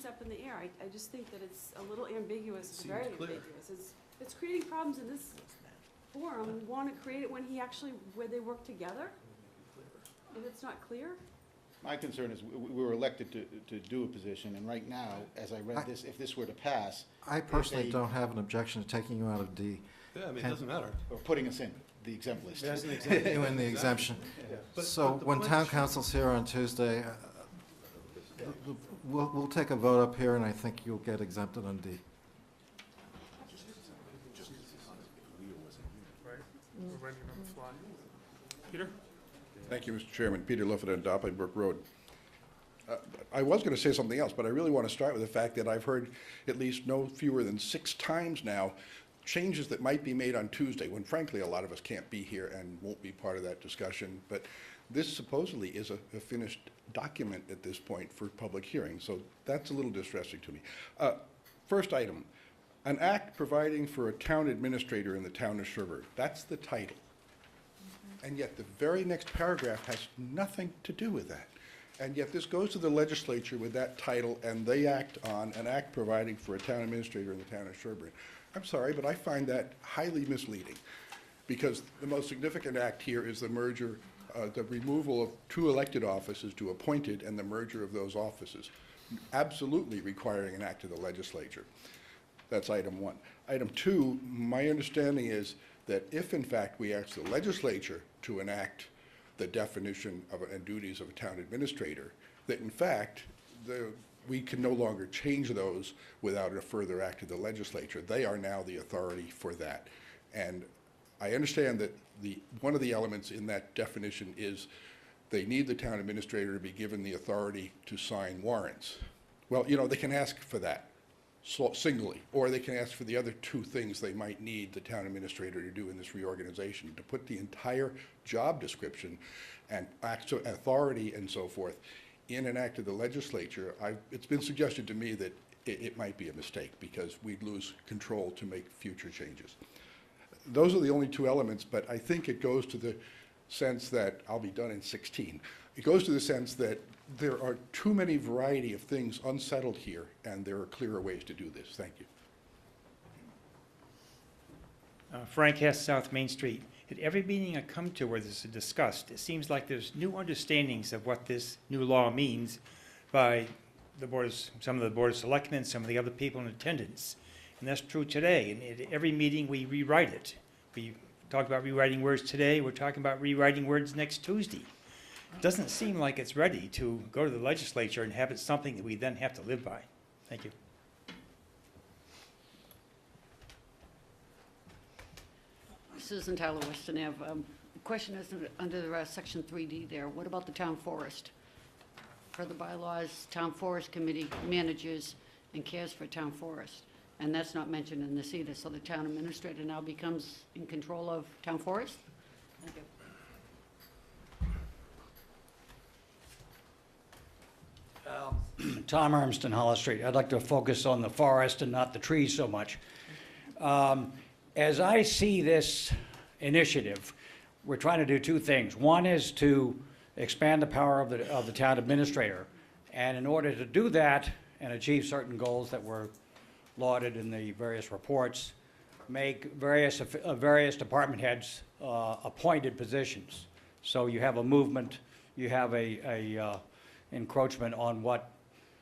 [SPEAKER 14] up in the air. I just think that it's a little ambiguous, it's very
[SPEAKER 6] Seems clear.
[SPEAKER 14] ambiguous. It's creating problems in this forum. We wanna create it where they work together, and it's not clear.
[SPEAKER 8] My concern is we were elected to do a position, and right now, as I read this, if this were to pass,
[SPEAKER 3] I personally
[SPEAKER 8] they-
[SPEAKER 3] don't have an objection to taking you out of D,
[SPEAKER 6] Yeah, I mean, it doesn't matter.
[SPEAKER 8] or putting us in the exempt list.
[SPEAKER 2] As an example.
[SPEAKER 3] in the exemption.
[SPEAKER 6] But-
[SPEAKER 3] So
[SPEAKER 6] but the
[SPEAKER 3] when
[SPEAKER 6] point
[SPEAKER 3] town
[SPEAKER 6] is-
[SPEAKER 3] council's here on Tuesday, we'll take a vote up here, and I think you'll get exempted on D.
[SPEAKER 1] Right, we're ready on the fly. Peter?
[SPEAKER 15] Thank you, Mr. Chairman. Peter Lifford on Dopley Brook Road. I was going to say something else, but I really want to start with the fact that I've heard at least no fewer than 6 times now changes that might be made on Tuesday, when frankly, a lot of us can't be here and won't be part of that discussion. But this supposedly is a finished document at this point for public hearing, so that's a little distressing to me. First item, an act providing for a town administrator in the town of Sherborn. That's the title. And yet the very next paragraph has nothing to do with that. And yet this goes to the legislature with that title, and they act on an act providing for a town administrator in the town of Sherborn. I'm sorry, but I find that highly misleading, because the most significant act here is the merger, the removal of 2 elected offices to appointed, and the merger of those offices, absolutely requiring an act of the legislature. That's item 1. Item 2, my understanding is that if in fact we ask the legislature to enact the definition of and duties of a town administrator, that in fact we can no longer change those without a further act of the legislature. They are now the authority for that. And I understand that one of the elements in that definition is they need the town administrator to be given the authority to sign warrants. Well, you know, they can ask for that singly, or they can ask for the other 2 things they might need the town administrator to do in this reorganization, to put the entire job description and authority and so forth in an act of the legislature. It's been suggested to me that it might be a mistake, because we'd lose control to make future changes. Those are the only 2 elements, but I think it goes to the sense that, I'll be done in 16, it goes to the sense that there are too many variety of things unsettled here, and there are clearer ways to do this. Thank you.
[SPEAKER 16] Frank Hess, South Main Street. At every meeting I come to where this is discussed, it seems like there's new understandings of what this new law means by some of the Board of Selectmen, some of the other people in attendance. And that's true today. And at every meeting, we rewrite it. We talked about rewriting words today. We're talking about rewriting words next Tuesday. It doesn't seem like it's ready to go to the legislature and have it something that we then have to live by. Thank you.
[SPEAKER 17] Susan Tyler, Weston Ave. The question is under Section 3D there, what about the town forest? Per the bylaws, town forest committee manages and cares for town forest. And that's not mentioned in this either, so the town administrator now becomes in control of town forest? Thank you.
[SPEAKER 18] Tom Armston, Hollis Street. I'd like to focus on the forest and not the trees so much. As I see this initiative, we're trying to do 2 things. One is to expand the power of the town administrator. And in order to do that and achieve certain goals that were lauded in the various reports, make various department heads appointed positions. So you have a movement, you have a encroachment on what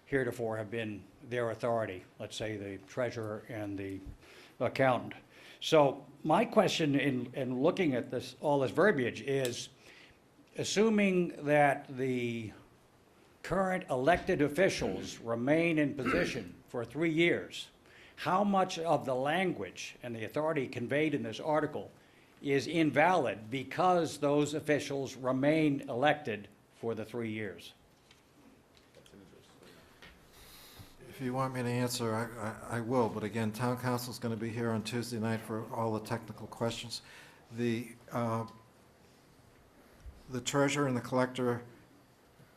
[SPEAKER 18] heretofore have been their authority, let's say the treasurer and the accountant. So my question in looking at this, all this verbiage is, assuming that the current elected officials remain in position for 3 years, how much of the language and the authority conveyed in this article is invalid because those officials remain elected for the 3 years?
[SPEAKER 3] If you want me to answer, I will, but again, town council's going to be here on Tuesday night for all the technical questions. The treasurer and the collector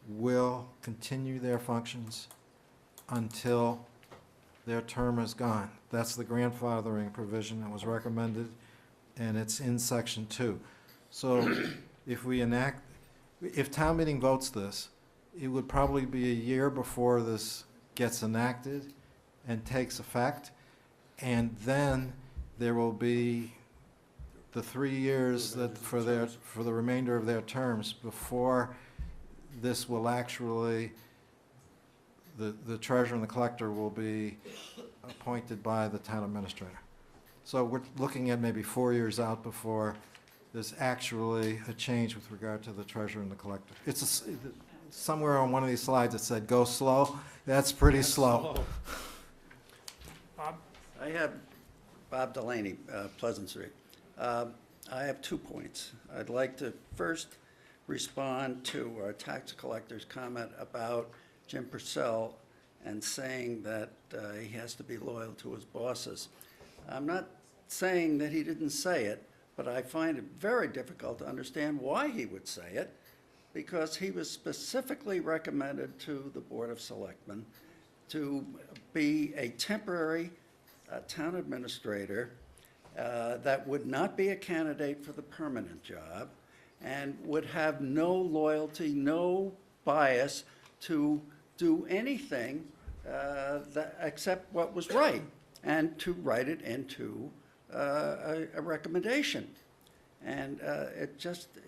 [SPEAKER 3] will continue their functions until their term is gone. That's the grandfathering provision that was recommended, and it's in section 2. So if town meeting votes this, it would probably be a year before this gets enacted and takes effect, and then there will be the 3 years that for the remainder of their terms before this will actually, the treasurer and the collector will be appointed by the town administrator. So we're looking at maybe 4 years out before there's actually a change with regard to the treasurer and the collector. It's somewhere on one of these slides it said, go slow. That's pretty slow.
[SPEAKER 1] Bob?
[SPEAKER 19] I have Bob Delaney, Pleasant Street. I have 2 points. I'd like to first respond to our tax collector's comment about Jim Purcell and saying that he has to be loyal to his bosses. I'm not saying that he didn't say it, but I find it very difficult to understand why he would say it, because he was specifically recommended to the Board of Selectmen to be a temporary town administrator that would not be a candidate for the permanent job and would have no loyalty, no bias to do anything except what was right, and to write it into a recommendation. And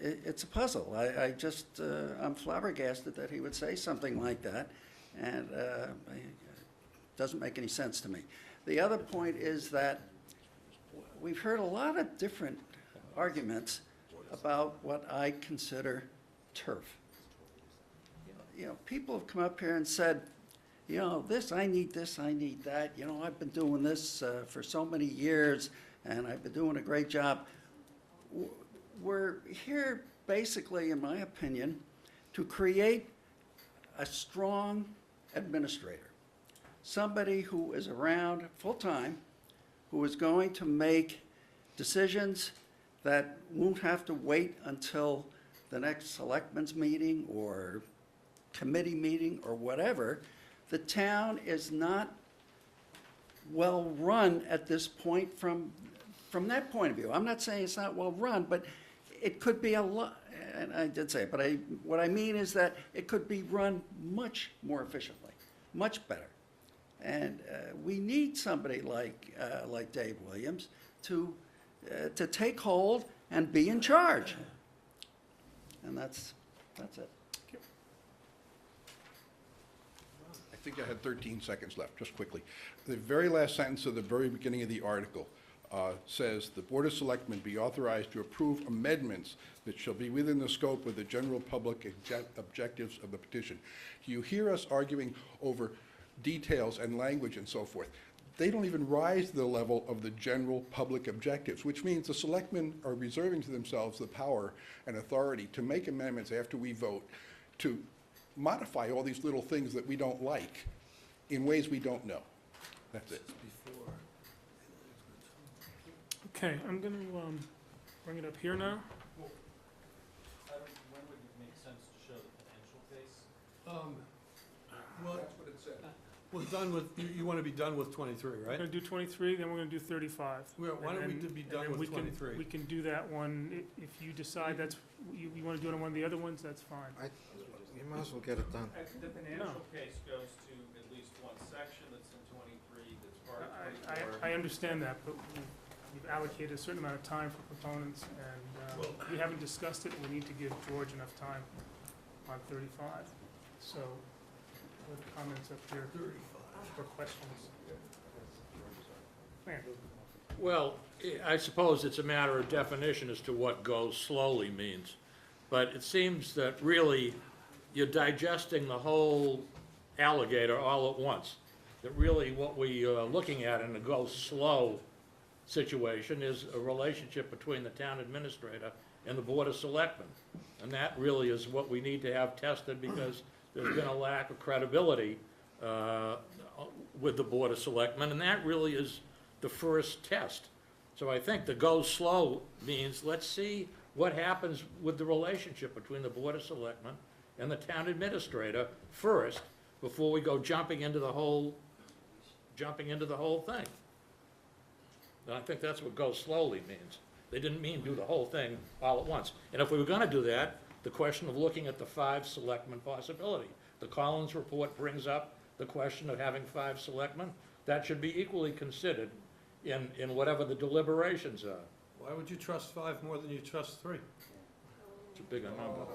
[SPEAKER 19] it's a puzzle. I'm flabbergasted that he would say something like that, and it doesn't make any sense to me. The other point is that we've heard a lot of different arguments about what I consider turf. You know, people have come up here and said, you know, I need this, I need that. You know, I've been doing this for so many years, and I've been doing a great job. We're here basically, in my opinion, to create a strong administrator, somebody who is around full-time, who is going to make decisions that won't have to wait until the next selectmen's meeting or committee meeting or whatever. The town is not well-run at this point from that point of view. I'm not saying it's not well-run, but it could be a lot, and I did say it, but what I mean is that it could be run much more efficiently, much better. And we need somebody like Dave Williams to take hold and be in charge. And that's it.
[SPEAKER 15] I think I had 13 seconds left, just quickly. The very last sentence of the very beginning of the article says, "The Board of Selectmen be authorized to approve amendments that shall be within the scope of the general public objectives of the petition." You hear us arguing over details and language and so forth. They don't even rise to the level of the general public objectives, which means the selectmen are reserving to themselves the power and authority to make amendments after we vote to modify all these little things that we don't like in ways we don't know. That's it.
[SPEAKER 1] Okay, I'm going to bring it up here now.
[SPEAKER 20] When would it make sense to show the potential case?
[SPEAKER 6] Well, that's what it said. Well, done with, you want to be done with 23,
[SPEAKER 1] We're
[SPEAKER 6] right?
[SPEAKER 1] going to do 23, then we're going to do 35.
[SPEAKER 6] Why don't we be done with 23?
[SPEAKER 1] We can do that one. If you decide that's, you want to do it on one of the other ones, that's fine.
[SPEAKER 3] You might as well get it done.
[SPEAKER 20] The financial case goes to at least one section that's in 23, that's part of 24.
[SPEAKER 1] I understand that, but we've allocated a certain amount of time for proponents, and we haven't discussed it. We need to give George enough time on 35. So, what are the comments up here? 35. For questions. Man.
[SPEAKER 21] Well, I suppose it's a matter of definition as to what goes slowly means. But it seems that really you're digesting the whole alligator all at once. That really what we are looking at in a go slow situation is a relationship between the town administrator and the Board of Selectmen. And that really is what we need to have tested because there's been a lack of credibility with the Board of Selectmen, and that really is the first test. So I think the go slow means let's see what happens with the relationship between the Board of Selectmen and the town administrator first before we go jumping into the whole thing. And I think that's what go slowly means. They didn't mean do the whole thing all at once. And if we were gonna do that, the question of looking at the 5 selectmen possibility. The Collins report brings up the question of having 5 selectmen. That should be equally considered in whatever the deliberations are.
[SPEAKER 6] Why would you trust 5 more than you trust 3?
[SPEAKER 21] It's a bigger number.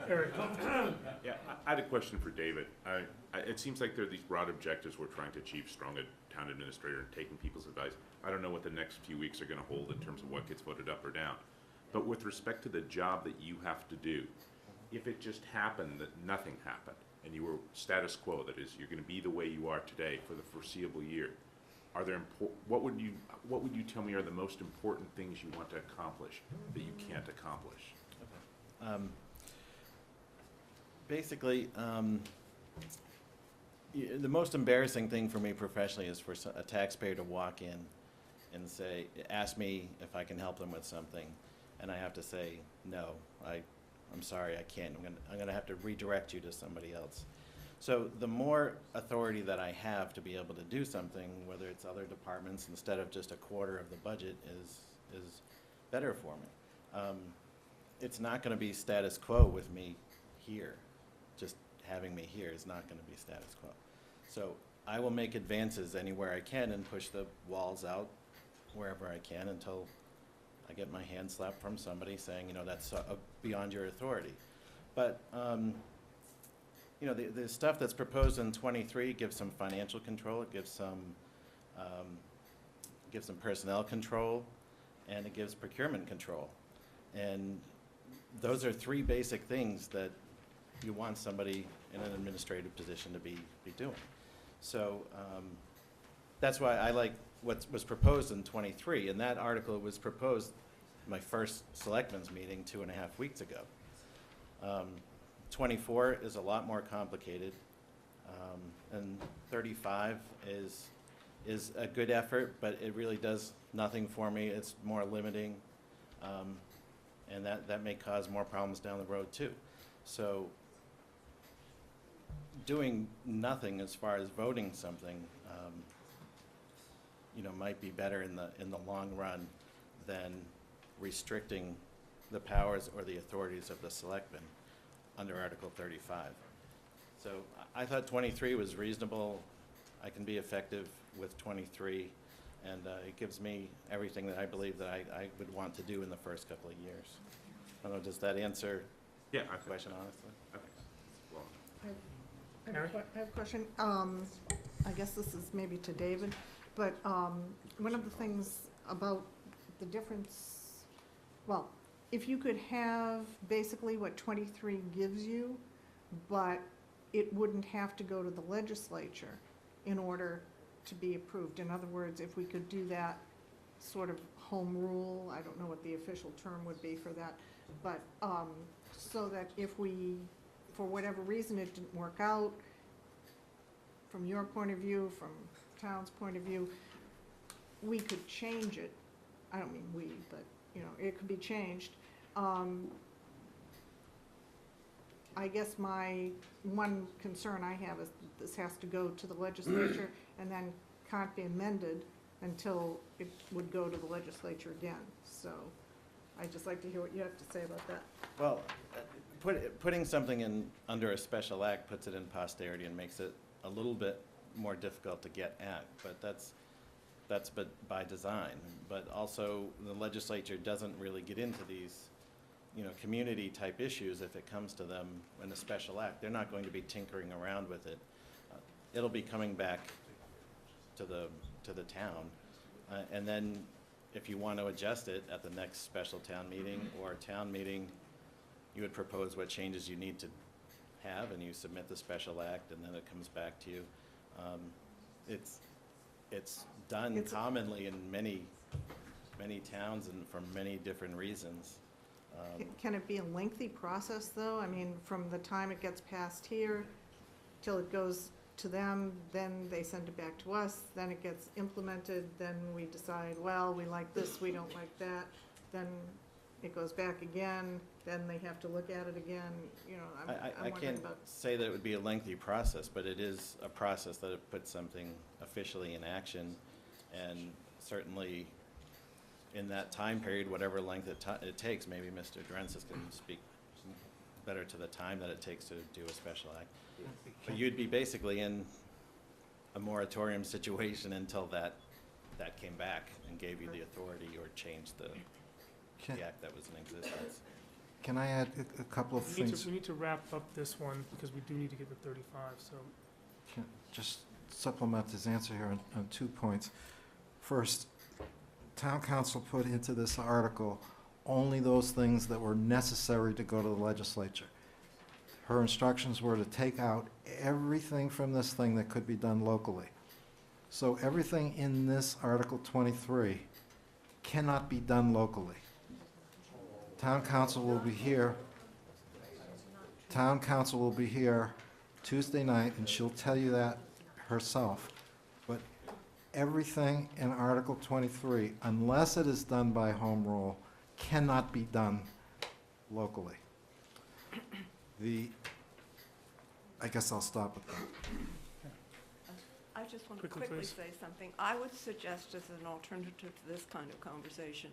[SPEAKER 1] Eric?
[SPEAKER 13] Yeah, I had a question for David. It seems like there are these broad objectives we're trying to achieve, strong town administrator and taking people's advice. I don't know what the next few weeks are gonna hold in terms of what gets voted up or down. But with respect to the job that you have to do, if it just happened that nothing happened and you were status quo, that is, you're gonna be the way you are today for the foreseeable year, are there what would you tell me are the most important things you want to accomplish that you can't accomplish?
[SPEAKER 11] Basically, the most embarrassing thing for me professionally is for a taxpayer to walk in and say, ask me if I can help them with something, and I have to say, no, I'm sorry, I can't. I'm gonna have to redirect you to somebody else. So the more authority that I have to be able to do something, whether it's other departments instead of just a quarter of the budget, is better for me. It's not gonna be status quo with me here. Just having me here is not gonna be status quo. So I will make advances anywhere I can and push the walls out wherever I can until I get my hand slapped from somebody saying, you know, that's beyond your authority. But, you know, the stuff that's proposed in 23 gives some financial control, it gives some personnel control, and it gives procurement control. And those are 3 basic things that you want somebody in an administrative position to be doing. So that's why I like what was proposed in 23, and that article was proposed my first selectmen's meeting 2.5 weeks ago. 24 is a lot more complicated, and 35 is a good effort, but it really does nothing for me. It's more limiting, and that may cause more problems down the road too. So doing nothing as far as voting something, you know, might be better in the long run than restricting the powers or the authorities of the selectmen under Article 35. So I thought 23 was reasonable. I can be effective with 23, and it gives me everything that I believe that I would want to do in the first couple of years. I don't know, does that answer the question honestly?
[SPEAKER 22] I have a question. I guess this is maybe to David, but one of the things about the difference, well, if you could have basically what 23 gives you, but it wouldn't have to go to the legislature in order to be approved. In other words, if we could do that sort of home rule, I don't know what the official term would be for that, but so that if we, for whatever reason, it didn't work out, from your point of view, from town's point of view, we could change it. I don't mean we, but, you know, it could be changed. I guess my one concern I have is that this has to go to the legislature and then can't be amended until it would go to the legislature again. So I'd just like to hear what you have to say about that.
[SPEAKER 11] Well, putting something in under a special act puts it in posterity and makes it a little bit more difficult to get at, but that's by design. But also, the legislature doesn't really get into these, you know, community type issues if it comes to them in a special act. They're not going to be tinkering around with it. It'll be coming back to the town, And then if you want to adjust it at the next special town meeting or town meeting, you would propose what changes you need to have, and you submit the special act, and then it comes back to you. It's done commonly in many towns and for many different reasons.
[SPEAKER 22] Can it be a lengthy process, though? I mean, from the time it gets passed here till it goes to them, then they send it back to us, then it gets implemented, then we decide, well, we like this, we don't like that, then it goes back again, then they have to look at it again, you know, I'm
[SPEAKER 11] I
[SPEAKER 22] wondering
[SPEAKER 11] can't
[SPEAKER 22] about.
[SPEAKER 11] say that it would be a lengthy process, but it is a process that it puts something officially in action, and certainly in that time period, whatever length it takes, maybe Mr. Drensis can speak better to the time that it takes to do a special act. But you'd be basically in a moratorium situation until that came back and gave you the authority or changed the act that was in existence.
[SPEAKER 3] Can I add a couple of things?
[SPEAKER 1] We need to wrap up this one, because we do need to get to 35, so.
[SPEAKER 3] Can just supplement his answer here on 2 points. First, town council put into this article only those things that were necessary to go to the legislature. Her instructions were to take out everything from this thing that could be done locally. So everything in this Article 23 cannot be done locally. Town council will be here. Town council will be here Tuesday night, and she'll tell you that herself. But everything in Article 23, unless it is done by home rule, cannot be done locally. I guess I'll stop with that.
[SPEAKER 5] I just want to
[SPEAKER 1] Quickly,
[SPEAKER 5] quickly
[SPEAKER 1] please.
[SPEAKER 5] say something. I would suggest as an alternative to this kind of conversation,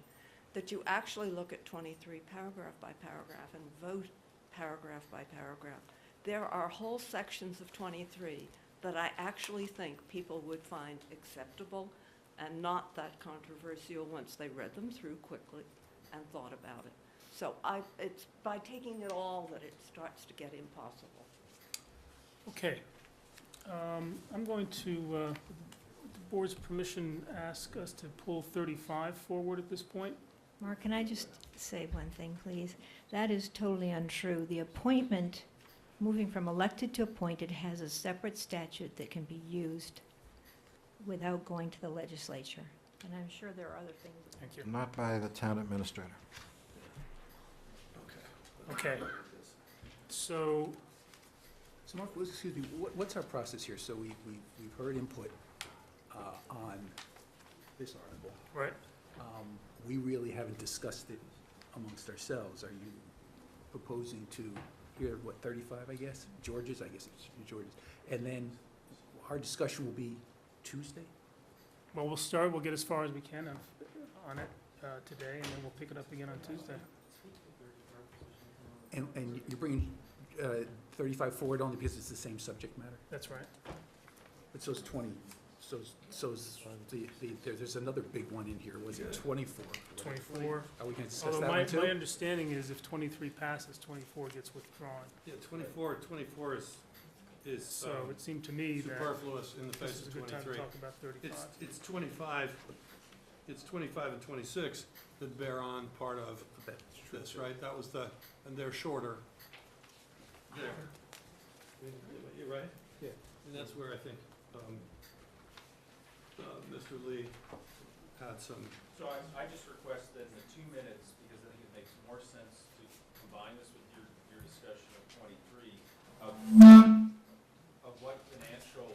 [SPEAKER 5] that you actually look at 23 paragraph by paragraph and vote paragraph by paragraph. There are whole sections of 23 that I actually think people would find acceptable and not that controversial once they read them through quickly and thought about it. So it's by taking it all that it starts to get impossible.
[SPEAKER 1] Okay. I'm going to, with the board's permission, ask us to pull 35 forward at this point.
[SPEAKER 12] Mark, can I just say one thing, please? That is totally untrue. The appointment, moving from elected to appointed, has a separate statute that can be used without going to the legislature. And I'm sure there are other things.
[SPEAKER 1] Thank you.
[SPEAKER 3] Not by the town administrator.
[SPEAKER 1] Okay. So,
[SPEAKER 4] So Mark, excuse me, what's our process here? So we've heard input on this article.
[SPEAKER 1] right,
[SPEAKER 4] We really haven't discussed it amongst ourselves. Are you proposing to, here, what, 35, I guess? George's, I guess it's George's. And then our discussion will be Tuesday?
[SPEAKER 1] well, we'll get as far as we can on it today, and then we'll pick it up again on Tuesday.
[SPEAKER 4] And you're bringing 35 forward only because it's the same subject matter?
[SPEAKER 1] That's right.
[SPEAKER 4] But so's 20, there's another big one in here, was it 24?
[SPEAKER 1] 24.
[SPEAKER 4] Are we gonna discuss
[SPEAKER 1] Although
[SPEAKER 4] that
[SPEAKER 1] my
[SPEAKER 4] one too?
[SPEAKER 1] understanding is if 23 passes, 24 gets withdrawn.
[SPEAKER 6] Yeah, 24 is
[SPEAKER 1] So it seemed to me that
[SPEAKER 6] superfluous in the
[SPEAKER 1] this
[SPEAKER 6] face
[SPEAKER 1] is a
[SPEAKER 6] of
[SPEAKER 1] good time to
[SPEAKER 6] 23.
[SPEAKER 1] talk about 35.
[SPEAKER 6] It's 25, it's 25 and 26 that bear on part of this, right? That was and they're shorter there. You're right?
[SPEAKER 4] Yeah.
[SPEAKER 6] And that's where I think Mr. Lee had some.
[SPEAKER 20] So I just request that in the 2 minutes, because I think it makes more sense to combine this with your discussion of 23, of what financial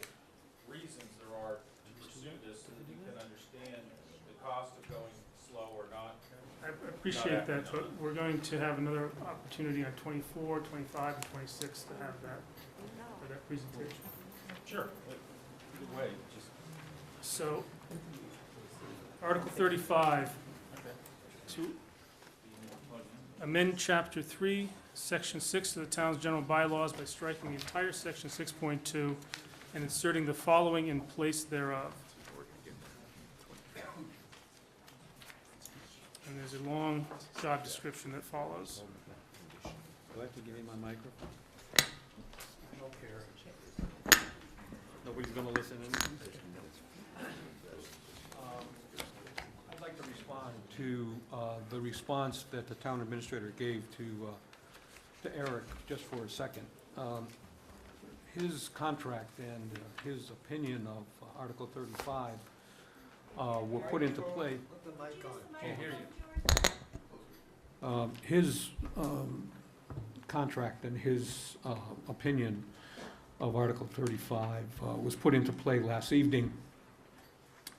[SPEAKER 20] reasons there are to pursue this, so that you can understand the cost of going slow or not.
[SPEAKER 1] I appreciate that, but we're going to have another opportunity on 24, 25, and 26 to have that, for that presentation.
[SPEAKER 20] Sure. Either way, just.
[SPEAKER 1] So, Article 35, to amend Chapter 3, Section 6 of the town's general bylaws by striking the entire Section 6.2 and inserting the following in place thereof. And there's a long job description that follows.
[SPEAKER 4] Do I have to give you my microphone?
[SPEAKER 7] I don't care. Nobody's gonna listen anyway. to the response that the town administrator gave to Eric just for a second. His contract and his opinion of Article 35 were put into play. Can't hear you. His contract and his opinion of Article 35 was put into play last evening.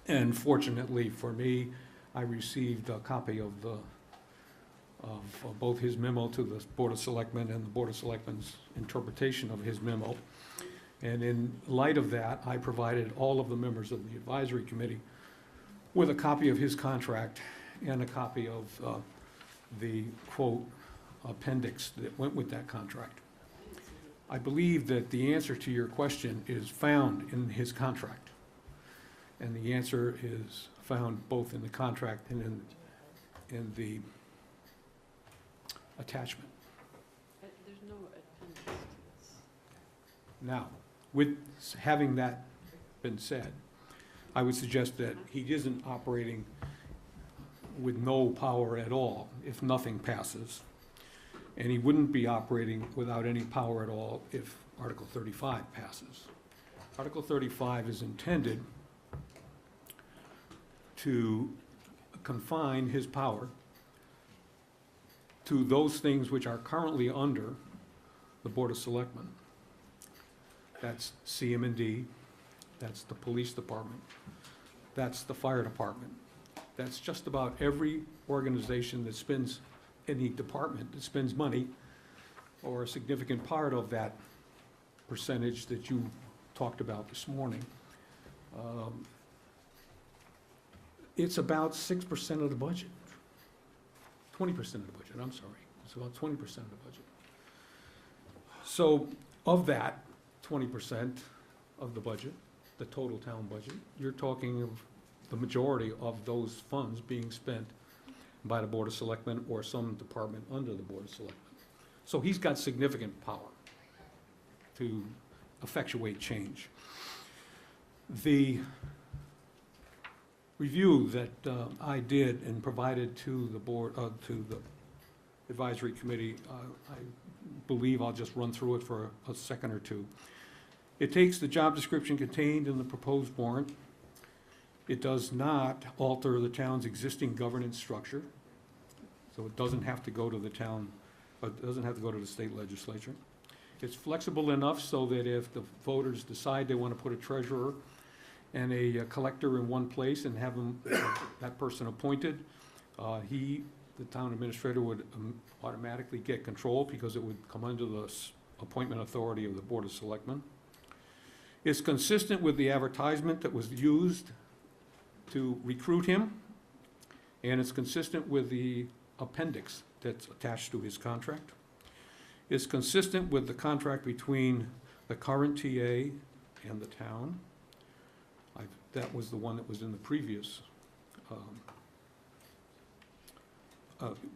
[SPEAKER 7] And fortunately for me, I received a copy of both his memo to the Board of Selectmen and the Board of Selectmen's interpretation of his memo. And in light of that, I provided all of the members of the advisory committee with a copy of his contract and a copy of the, quote, appendix that went with that contract. I believe that the answer to your question is found in his contract. And the answer is found both in the contract and in the attachment.
[SPEAKER 14] There's no appendix to this.
[SPEAKER 7] Now, with having that been said, I would suggest that he isn't operating with no power at all if nothing passes. And he wouldn't be operating without any power at all if Article 35 passes. Article 35 is intended to confine his power to those things which are currently under the Board of Selectmen. That's CM&D, that's the police department, that's the fire department. That's just about every organization that spends, any department that spends money, or a significant part of that percentage that you talked about this morning. It's about 6% of the budget. 20% of the budget, I'm sorry. It's about 20% of the budget. So of that 20% of the budget, the total town budget, you're talking of the majority of those funds being spent by the Board of Selectmen or some department under the Board of Selectmen. So he's got significant power to effectuate change. The review that I did and provided to the board, to the advisory committee, I believe I'll just run through it for a second or two. It takes the job description contained in the proposed warrant. It does not alter the town's existing governance structure, so it doesn't have to go to the town, it doesn't have to go to the state legislature. It's flexible enough so that if the voters decide they want to put a treasurer and a collector in one place and have them, that person appointed, the town administrator would automatically get control because it would come under the appointment authority of the Board of Selectmen. It's consistent with the advertisement that was used to recruit him, and it's consistent with the appendix that's attached to his contract. It's consistent with the contract between the current TA and the town. That was the one that was in the previous,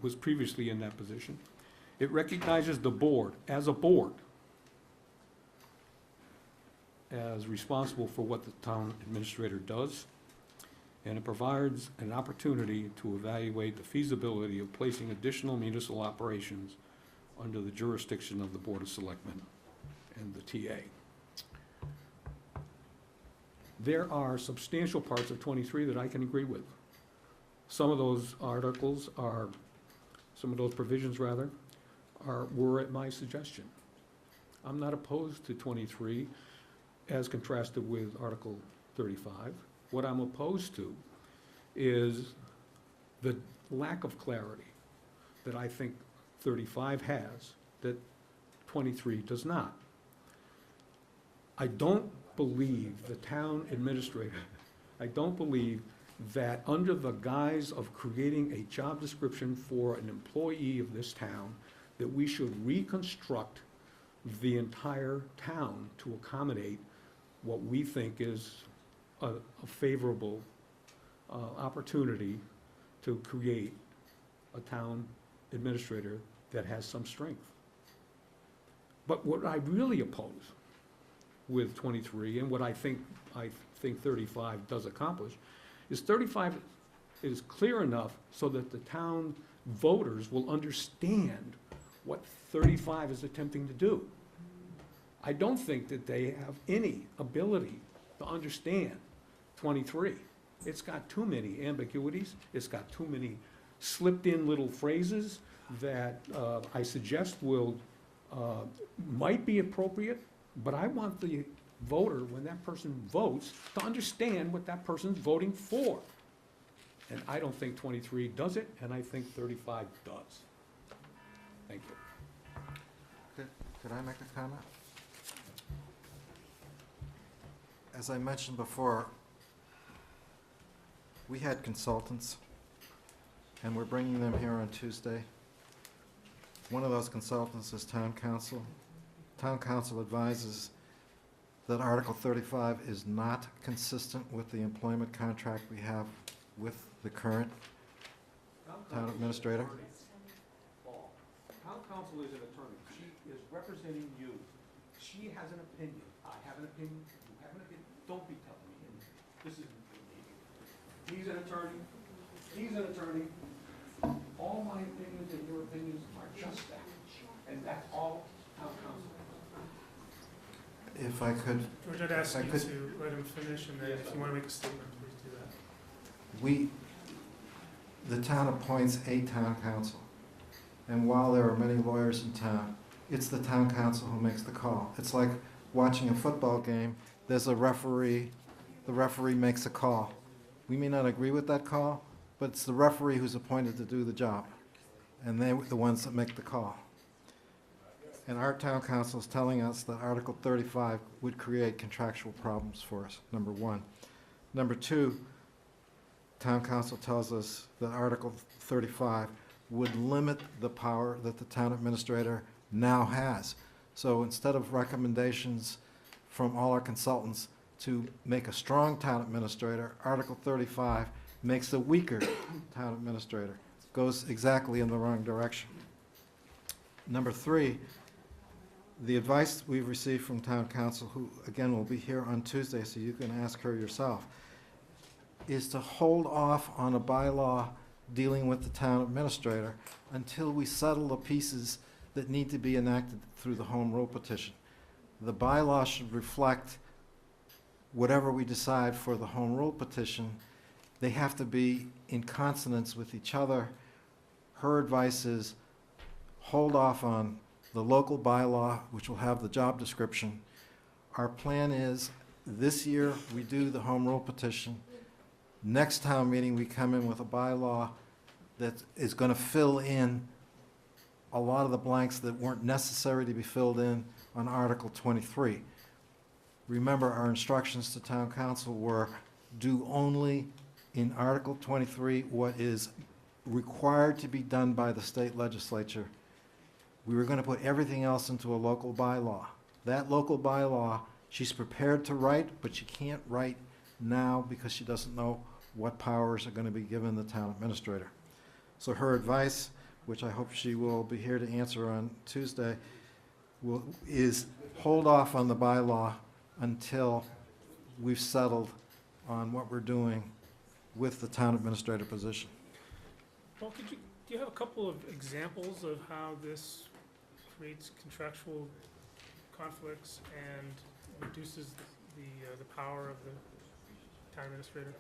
[SPEAKER 7] was previously in that position. It recognizes the board as a board as responsible for what the town administrator does, and it provides an opportunity to evaluate the feasibility of placing additional municipal operations under the jurisdiction of the Board of Selectmen and the TA. There are substantial parts of 23 that I can agree with. Some of those articles are, some of those provisions rather, were at my suggestion. I'm not opposed to 23 as contrasted with Article 35. What I'm opposed to is the lack of clarity that I think 35 has that 23 does not. I don't believe the town administrator, I don't believe that under the guise of creating a job description for an employee of this town, that we should reconstruct the entire town to accommodate what we think is a favorable opportunity to create a town administrator that has some strength. But what I really oppose with 23, and what I think 35 does accomplish, is 35
[SPEAKER 9] is clear enough so that the town voters will understand what 35 is attempting to do. I don't think that they have any ability to understand 23. It's got too many ambiguities, it's got too many slipped-in little phrases that I suggest might be appropriate, but I want the voter, when that person votes, to understand what that person's voting for. And I don't think 23 does it, and I think 35 does. Thank you.
[SPEAKER 3] Could I make a comment? As I mentioned before, we had consultants, and we're bringing them here on Tuesday. One of those consultants is town council. Town council advises that Article 35 is not consistent with the employment contract we have with the current town administrator.
[SPEAKER 9] Town council is an attorney. She is representing you. She has an opinion. I have an opinion. You have an opinion. Don't be telling me. This isn't for me. He's an attorney. He's an attorney. All my opinions and your opinions are just that. And that's all town council.
[SPEAKER 3] If I could,
[SPEAKER 1] George, I'd ask
[SPEAKER 3] if I
[SPEAKER 1] you
[SPEAKER 3] could-
[SPEAKER 1] to let him finish, and then if you want to make a statement, please do that.
[SPEAKER 3] the town appoints a town council. And while there are many lawyers in town, it's the town council who makes the call. It's like watching a football game. There's a referee. The referee makes a call. We may not agree with that call, but it's the referee who's appointed to do the job. And they're the ones that make the call. And our town council is telling us that Article 35 would create contractual problems for us, number one. Number two, town council tells us that Article 35 would limit the power that the town administrator now has. So instead of recommendations from all our consultants to make a strong town administrator, Article 35 makes a weaker town administrator. Goes exactly in the wrong direction. Number three, the advice we've received from town council, who again will be here on Tuesday, so you can ask her yourself, is to hold off on a bylaw dealing with the town administrator until we settle the pieces that need to be enacted through the home rule petition. The bylaw should reflect whatever we decide for the home rule petition. They have to be in consonance with each other. Her advice is hold off on the local bylaw, which will have the job description. Our plan is this year we do the home rule petition. Next town meeting, we come in with a bylaw that is going to fill in a lot of the blanks that weren't necessary to be filled in on Article 23. Remember, our instructions to town council were do only in Article 23 what is required to be done by the state legislature. We were going to put everything else into a local bylaw. That local bylaw, she's prepared to write, but she can't write now because she doesn't know what powers are going to be given the town administrator. So her advice, which I hope she will be here to answer on Tuesday, is hold off on the bylaw until we've settled on what we're doing with the town administrator position.
[SPEAKER 1] Well, do you have a couple of examples of how this creates contractual conflicts and reduces the power of the town administrator?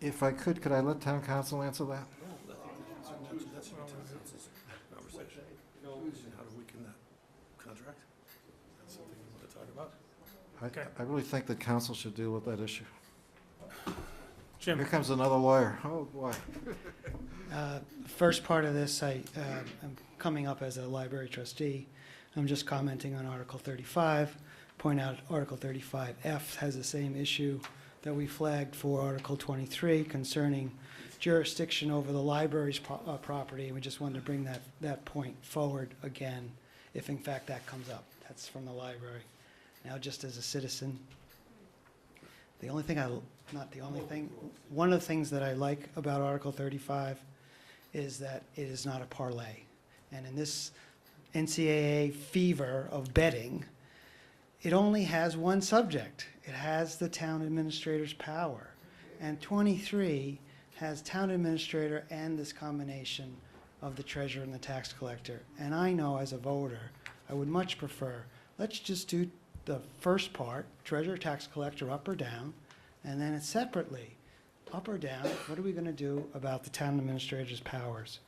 [SPEAKER 3] If I could I let town council answer that?
[SPEAKER 6] That's a conversation. How to weaken that contract? That's something we want to talk about.
[SPEAKER 3] I really think that council should deal with that issue.
[SPEAKER 1] Jim.
[SPEAKER 3] Here comes another lawyer. Oh, boy.
[SPEAKER 10] First part of this, I'm coming up as a library trustee. I'm just commenting on Article 35. Point out Article 35F has the same issue that we flagged for Article 23 concerning jurisdiction over the library's property. We just wanted to bring that point forward again, if in fact that comes up. That's from the library. Now, just as a citizen, the only thing one of the things that I like about Article 35 is that it is not a parlay. And in this NCAA fever of betting, it only has one subject. It has the town administrator's power. And 23 has town administrator and this combination of the treasurer and the tax collector. And I know as a voter, I would much prefer, let's just do the first part, treasurer, tax collector, up or down, and then it's separately, up or down, what are we gonna do about the town administrator's powers?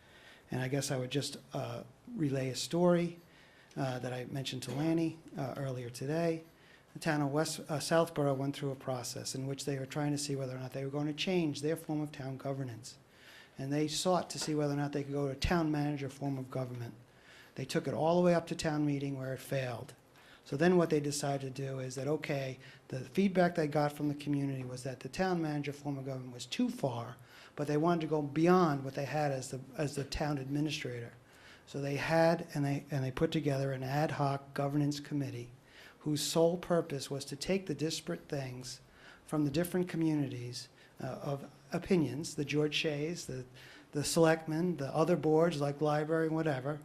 [SPEAKER 10] And I guess I would just relay a story that I mentioned to Lanny earlier today. The town of Southborough went through a process in which they were trying to see whether or not they were going to change their form of town governance. And they sought to see whether or not they could go to a town manager form of government. They took it all the way up to town meeting where it failed. So then what they decided to do is that, okay, the feedback they got from the community was that the town manager form of government was too far, but they wanted to go beyond what they had as the town administrator. So they had, and they put together an ad hoc governance committee whose sole purpose was to take the disparate things from the different communities of opinions, the George Shays, the selectmen, the other boards like library and whatever,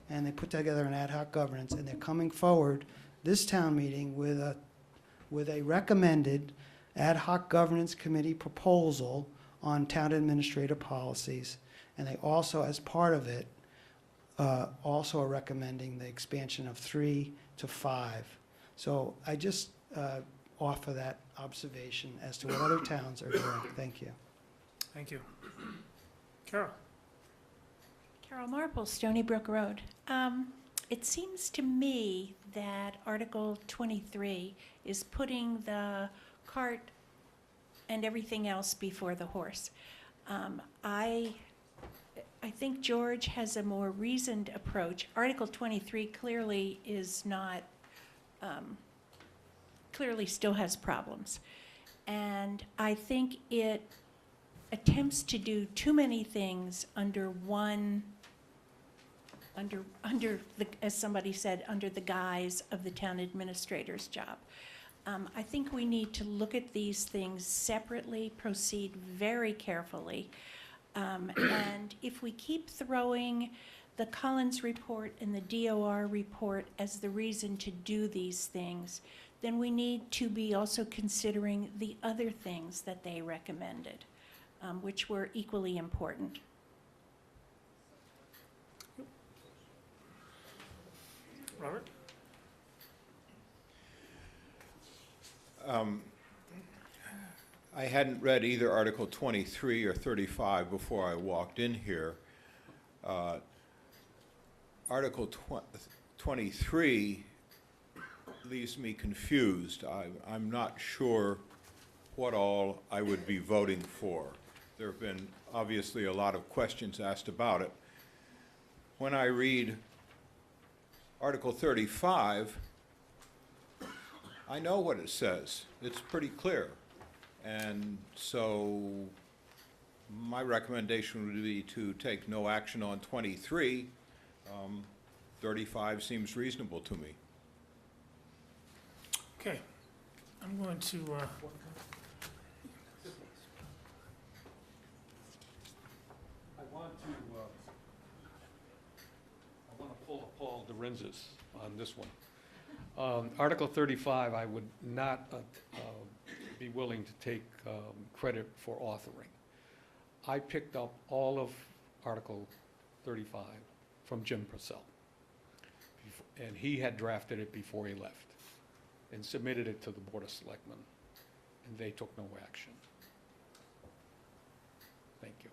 [SPEAKER 10] and they put together an ad hoc governance, and they're coming forward this town meeting with a recommended ad hoc governance committee proposal on town administrator policies. And they also, as part of it, also are recommending the expansion of 3 to 5. So I just offer that observation as to what other towns are doing. Thank you.
[SPEAKER 1] Thank you. Carol?
[SPEAKER 2] Carol Marple, Stony Brook Road. It seems to me that Article 23 is putting the cart and everything else before the horse. I think George has a more reasoned approach. Article 23 clearly is not, clearly still has problems. And I think it attempts to do too many things under one, under the, as somebody said, under the guise of the town administrator's job. I think we need to look at these things separately, proceed very carefully. And if we keep throwing the Collins report and the DOR report as the reason to do these things, then we need to be also considering the other things that they recommended, which were equally important.
[SPEAKER 1] Robert?
[SPEAKER 8] I hadn't read either Article 23 or 35 before I walked in here. Article 23 leaves me confused. I'm not sure what all I would be voting for. There have been obviously a lot of questions asked about it. When I read Article 35, I know what it says. It's pretty clear. And so my recommendation would be to take no action on 23. 35 seems reasonable to me.
[SPEAKER 1] Okay. I'm going to,
[SPEAKER 7] I want to pull a Paul DeRenzis on this one. Article 35, I would not be willing to take credit for authoring. I picked up all of Article 35 from Jim Purcell, and he had drafted it before he left and submitted it to the Board of Selectmen, and they took no action. Thank you.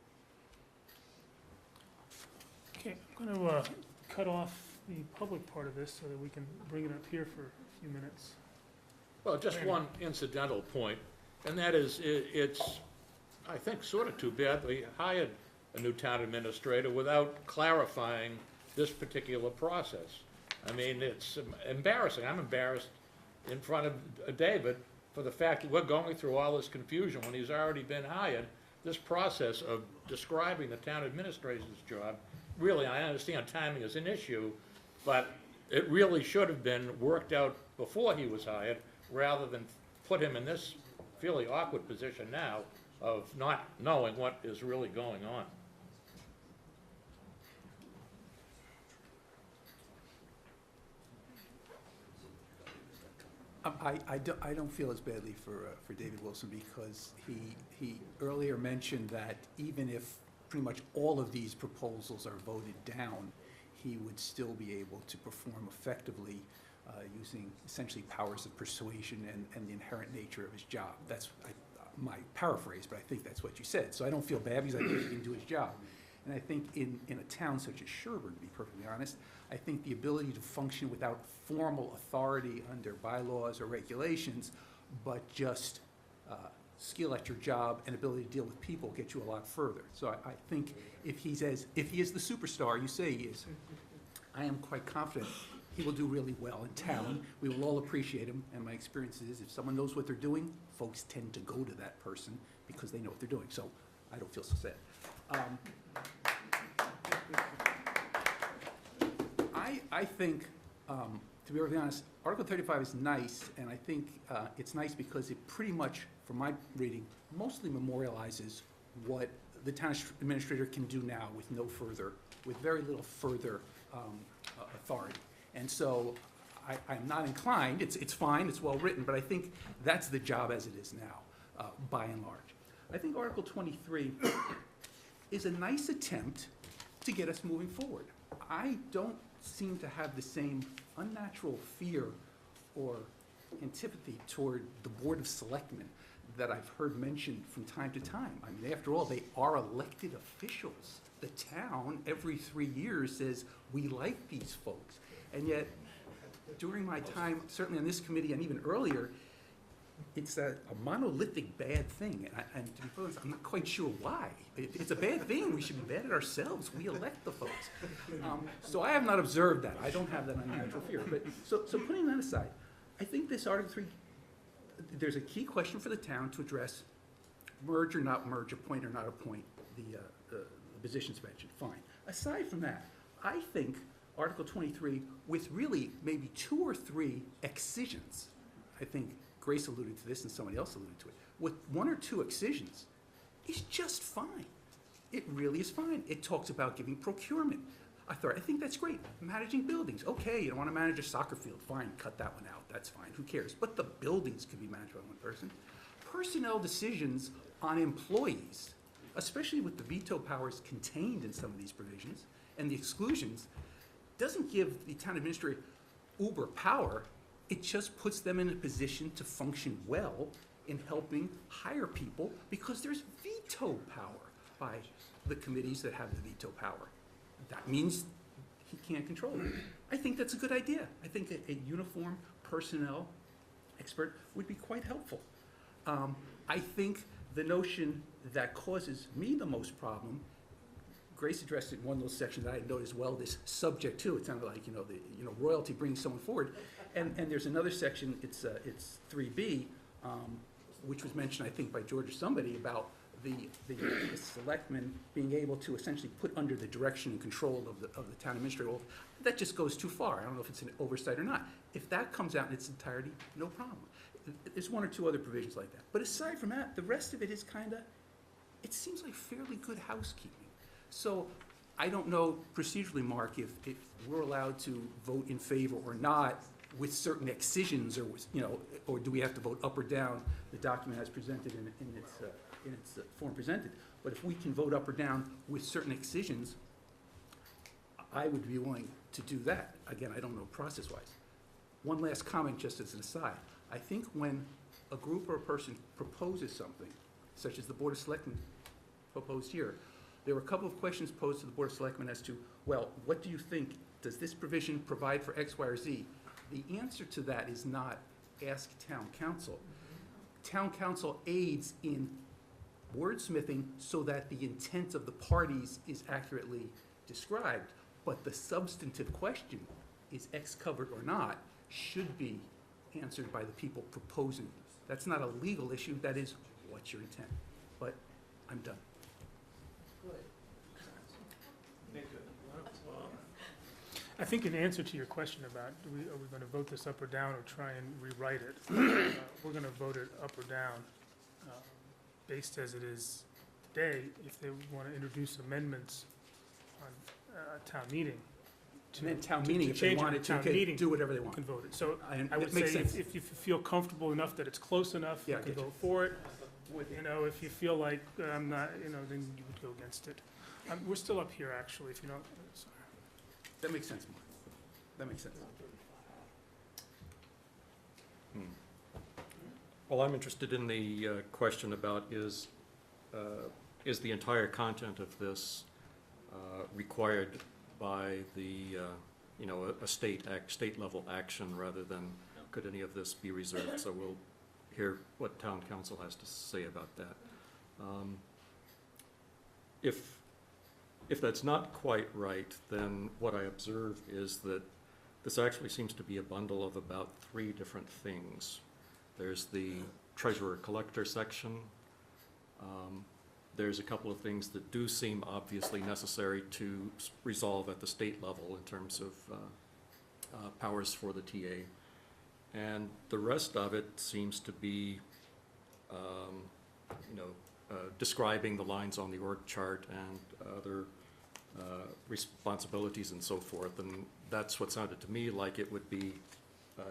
[SPEAKER 1] okay, I'm going to cut off the public part of this so that we can bring it up here for a few minutes.
[SPEAKER 21] Well, just
[SPEAKER 1] Randy.
[SPEAKER 21] one incidental point, and that is, it's, I think, sort of too bad we hired a new town administrator without clarifying this particular process. I mean, it's embarrassing. I'm embarrassed in front of David for the fact that we're going through all this confusion when he's already been hired. This process of describing the town administrator's job, really, I understand timing is an issue, but it really should have been worked out before he was hired, rather than put him in this fairly awkward position now of not knowing what is really going on.
[SPEAKER 4] I don't feel as badly for David Wilson, because he earlier mentioned that even if pretty much all of these proposals are voted down, he would still be able to perform effectively using essentially powers of persuasion and the inherent nature of his job. That's my paraphrase, but I think that's what you said. So I don't feel bad, because I think he can do his job. And I think in a town such as Sherborn, to be perfectly honest, I think the ability to function without formal authority under bylaws or regulations, but just skill at your job and ability to deal with people get you a lot further. So I think if he is the superstar you say he is, I am quite confident he will do really well in town. We will all appreciate him, and my experience is if someone knows what they're doing, folks tend to go to that person because they know what they're doing. So I don't feel so sad. I think, to be really honest, Article 35 is nice, and I think it's nice because it pretty much, from my reading, mostly memorializes what the town administrator can do now with very little further authority. And so I'm not inclined, it's fine, it's well written, but I think that's the job as it is now, by and large. I think Article 23 is a nice attempt to get us moving forward. I don't seem to have the same unnatural fear or antipathy toward the Board of Selectmen that I've heard mentioned from time to time. I mean, after all, they are elected officials. The town, every 3 years, says, we like these folks. And yet, during my time, certainly on this committee and even earlier, it's a monolithic bad thing. And to be honest, I'm not quite sure why. It's a bad thing. We should be bad at ourselves. We elect the folks. So I have not observed that. I don't have that unnatural fear. But so putting that aside, I think this Article 3, there's a key question for the town to address: merge or not merge, appoint or not appoint the positions mentioned. Fine. Aside from that, I think Article 23, with really maybe 2 or 3 excisions, I think Grace alluded to this and somebody else alluded to it, with 1 or 2 excisions, is just fine. It really is fine. It talks about giving procurement authority. I think that's great. Managing buildings. Okay, you don't want to manage a soccer field. Fine, cut that one out. That's fine. Who cares? But the buildings could be managed by one person. Personnel decisions on employees, especially with the veto powers contained in some of these provisions and the exclusions, doesn't give the town administrator uber power. It just puts them in a position to function well in helping hire people, because there's veto power by the committees that have the veto power. That means he can't control it. I think that's a good idea. I think a uniform personnel expert would be quite helpful. I think the notion that causes me the most problem, Grace addressed it in one of those sections that I noted as well, this subject to. It sounded like, royalty bringing someone forward. And there's another section, it's 3B, which was mentioned, I think, by George or somebody, about the selectmen being able to essentially put under the direction and control of the town administrator. Well, that just goes too far. I don't know if it's an oversight or not. If that comes out in its entirety, no problem. There's 1 or 2 other provisions like that. But aside from that, the rest of it is it seems like fairly good housekeeping. So I don't know procedurally, Mark, if we're allowed to vote in favor or not with certain excisions, or do we have to vote up or down the document as presented in its form presented. But if we can vote up or down with certain excisions, I would be willing to do that. Again, I don't know process-wise. One last comment, just as an aside. I think when a group or a person proposes something, such as the Board of Selectmen proposed here, there were a couple of questions posed to the Board of Selectmen as to, well, what do you think? Does this provision provide for X, Y, or Z? The answer to that is not ask town council. Town council aids in wordsmithing so that the intent of the parties is accurately described, but the substantive question, is X covered or not, should be answered by the people proposing. That's not a legal issue, that is, what's your intent? But I'm done.
[SPEAKER 1] I think in answer to your question about are we going to vote this up or down or try and rewrite it, we're going to vote it up or down based as it is today. If they want to introduce amendments on a town meeting,
[SPEAKER 4] And then town
[SPEAKER 1] to
[SPEAKER 4] meeting, if they
[SPEAKER 1] change it,
[SPEAKER 4] wanted to,
[SPEAKER 1] town
[SPEAKER 4] could
[SPEAKER 1] meeting
[SPEAKER 4] do whatever they want.
[SPEAKER 1] can vote it. So
[SPEAKER 4] And
[SPEAKER 1] I
[SPEAKER 4] that
[SPEAKER 1] would
[SPEAKER 4] makes
[SPEAKER 1] say
[SPEAKER 4] sense.
[SPEAKER 1] if you feel comfortable enough that it's close enough, you
[SPEAKER 4] Yeah, I
[SPEAKER 1] can
[SPEAKER 4] get you.
[SPEAKER 1] vote for it. You know, if you feel like I'm not, you know, then you would go against it. We're still up here, actually, if you don't, sorry.
[SPEAKER 4] That makes sense, Mark. That makes sense.
[SPEAKER 16] Well, I'm interested in the question about is the entire content of this required by the, you know, a state level action rather than could any of this be reserved? So we'll hear what town council has to say about that. If that's not quite right, then what I observe is that this actually seems to be a bundle of about 3 different things. There's the treasurer-collector section. There's a couple of things that do seem obviously necessary to resolve at the state level in terms of powers for the TA. And the rest of it seems to be, you know, describing the lines on the org chart and other responsibilities and so forth. And that's what sounded to me like it would be,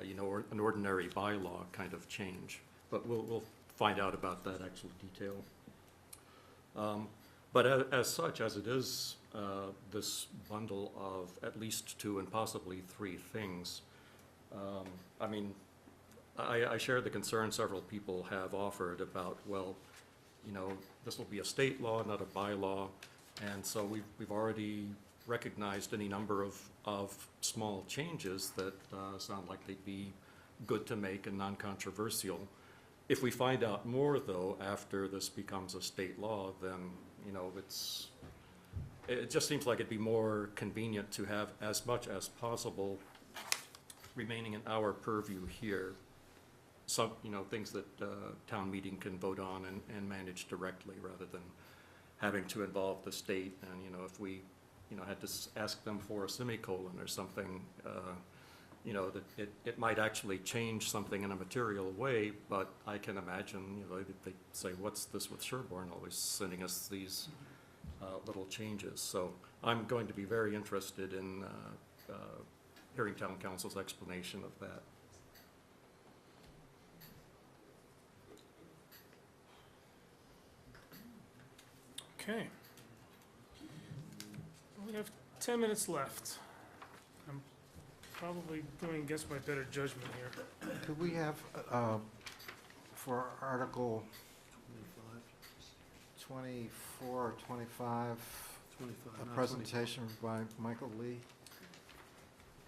[SPEAKER 16] you know, an ordinary bylaw kind of change. But we'll find out about that actual detail. But as such, as it is this bundle of at least 2 and possibly 3 things, I mean, I share the concern several people have offered about, well, you know, this will be a state law, not a bylaw, and so we've already recognized any number of small changes that sound like they'd be good to make and non-controversial. If we find out more, though, after this becomes a state law, then, you know, it just seems like it'd be more convenient to have as much as possible remaining in our purview here. Some, you know, things that town meeting can vote on and manage directly rather than having to involve the state. And, you know, if we, you know, had to ask them for a semicolon or something, you know, that it might actually change something in a material way, but I can imagine, you know, they say, what's this with Sherborn, always sending us these little changes. So I'm going to be very interested in hearing town council's explanation of that.
[SPEAKER 1] Okay. We have 10 minutes left. I'm probably going against my better judgment here.
[SPEAKER 3] Could we have, for Article 24 or 25, a presentation by Michael Lee?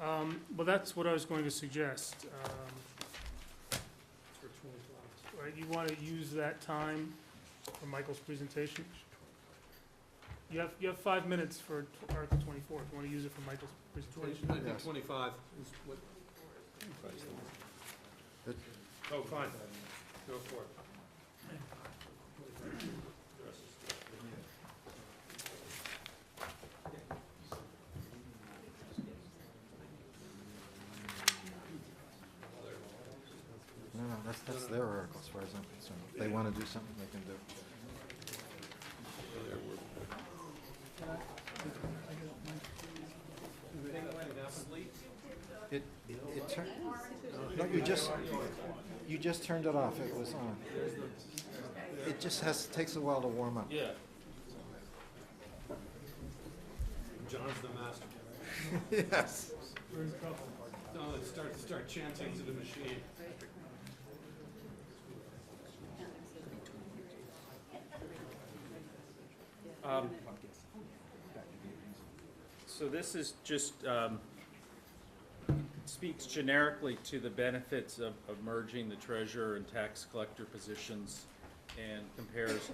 [SPEAKER 1] Well, that's what I was going to suggest. Right, you want to use that time for Michael's presentation? You have 5 minutes for Article 24, if you want to use it for Michael's presentation.
[SPEAKER 6] I think 25 is what.
[SPEAKER 16] Oh, fine. Go for it.
[SPEAKER 3] No, that's their article, as far as I'm concerned. If they want to do something, they can do. It turned, no, you just turned it off, it was on. It just takes a while to warm up.
[SPEAKER 6] Yeah. John's the master.
[SPEAKER 3] Yes.
[SPEAKER 6] No, start chanting to the machine.
[SPEAKER 20] So this is just, speaks generically to the benefits of merging the treasurer and tax collector positions and compares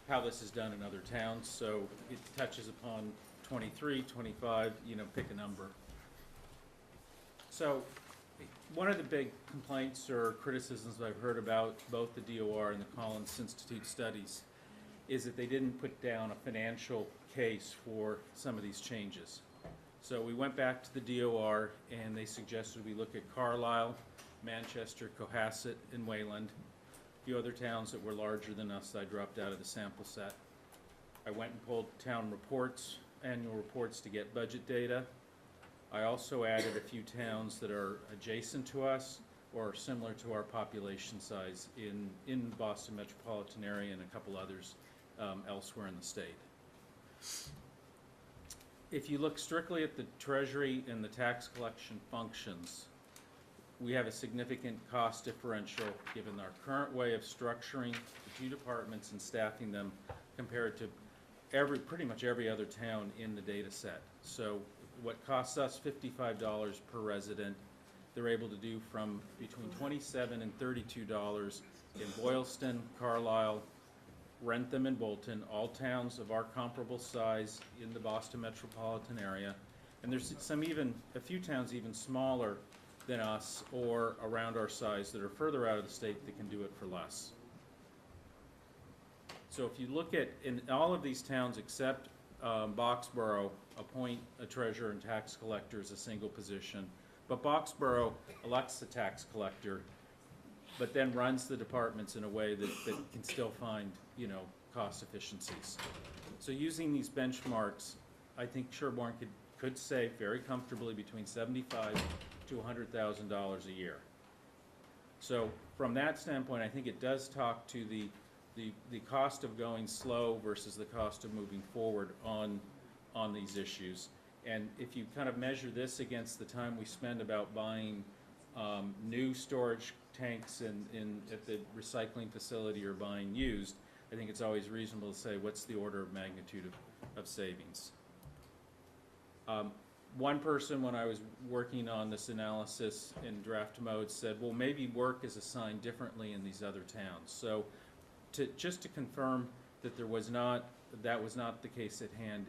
[SPEAKER 20] how this is done in other towns. So it touches upon 23, 25, you know, pick a number. So one of the big complaints or criticisms I've heard about both the DOR and the Collins Institute studies is that they didn't put down a financial case for some of these changes. So we went back to the DOR and they suggested we look at Carlisle, Manchester, Cohasset, and Wayland. A few other towns that were larger than us I dropped out of the sample set. I went and pulled town reports, annual reports to get budget data. I also added a few towns that are adjacent to us or similar to our population size in the Boston metropolitan area and a couple others elsewhere in the state. If you look strictly at the Treasury and the tax collection functions, we have a significant cost differential given our current way of structuring the two departments and staffing them compared to pretty much every other town in the data set. So what costs us $55 per resident, they're able to do from between $27 and $32 in Boylston, Carlisle, Rentham, and Bolton, all towns of our comparable size in the Boston metropolitan area. And there's a few towns even smaller than us or around our size that are further out of the state that can do it for less. So if you look at, in all of these towns except Boxborough, appoint a treasurer and tax collector as a single position. But Boxborough elects the tax collector, but then runs the departments in a way that can still find, cost efficiencies. So using these benchmarks, I think Sherborn could save very comfortably between $75,000 to $100,000 a year. So from that standpoint, I think it does talk to the cost of going slow versus the cost of moving forward on these issues. And if you kind of measure this against the time we spend about buying new storage tanks at the recycling facility or buying used, I think it's always reasonable to say what's the order of magnitude of savings. One person, when I was working on this analysis in draft mode, said, well, maybe work is assigned differently in these other towns. So just to confirm that that was not the case at hand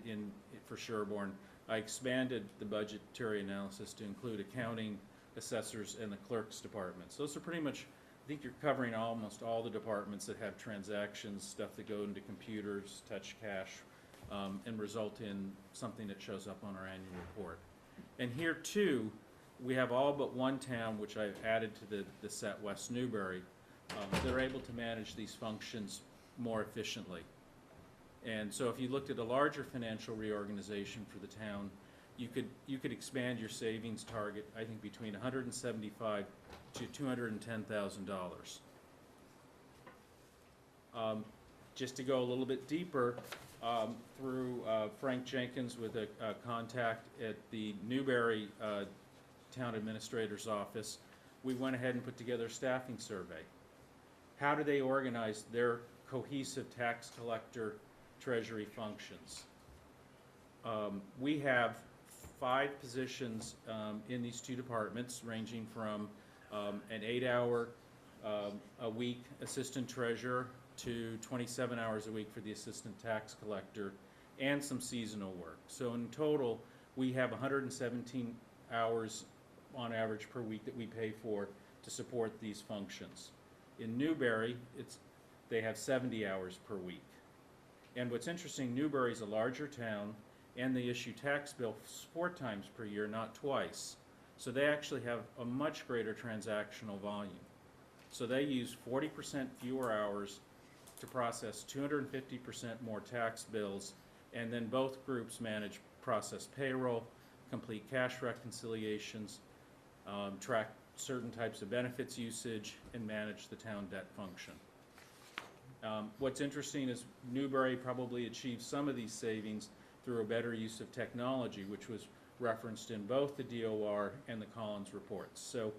[SPEAKER 20] for Sherborn, I expanded the budgetary analysis to include accounting, assessors, and the clerk's departments. Those are pretty much, I think you're covering almost all the departments that have transactions, stuff that go into computers, touch cash, and result in something that shows up on our annual report. And here too, we have all but one town, which I've added to the set, West Newbury. They're able to manage these functions more efficiently. And so if you looked at a larger financial reorganization for the town, you could expand your savings target, I think, between $175,000 to $210,000. Just to go a little bit deeper, through Frank Jenkins with a contact at the Newbury Town Administrator's Office, we went ahead and put together a staffing survey. How do they organize their cohesive tax collector treasury functions? We have 5 positions in these two departments, ranging from an 8-hour a week assistant treasurer to 27 hours a week for the assistant tax collector, and some seasonal work. So in total, we have 117 hours on average per week that we pay for to support these functions. In Newbury, they have 70 hours per week. And what's interesting, Newbury is a larger town, and they issue tax bills 4 times per year, not twice. So they actually have a much greater transactional volume. So they use 40% fewer hours to process 250% more tax bills, and then both groups process payroll, complete cash reconciliations, track certain types of benefits usage, and manage the town debt function. What's interesting is Newbury probably achieved some of these savings through a better use of technology, which was referenced in both the DOR and the Collins reports. So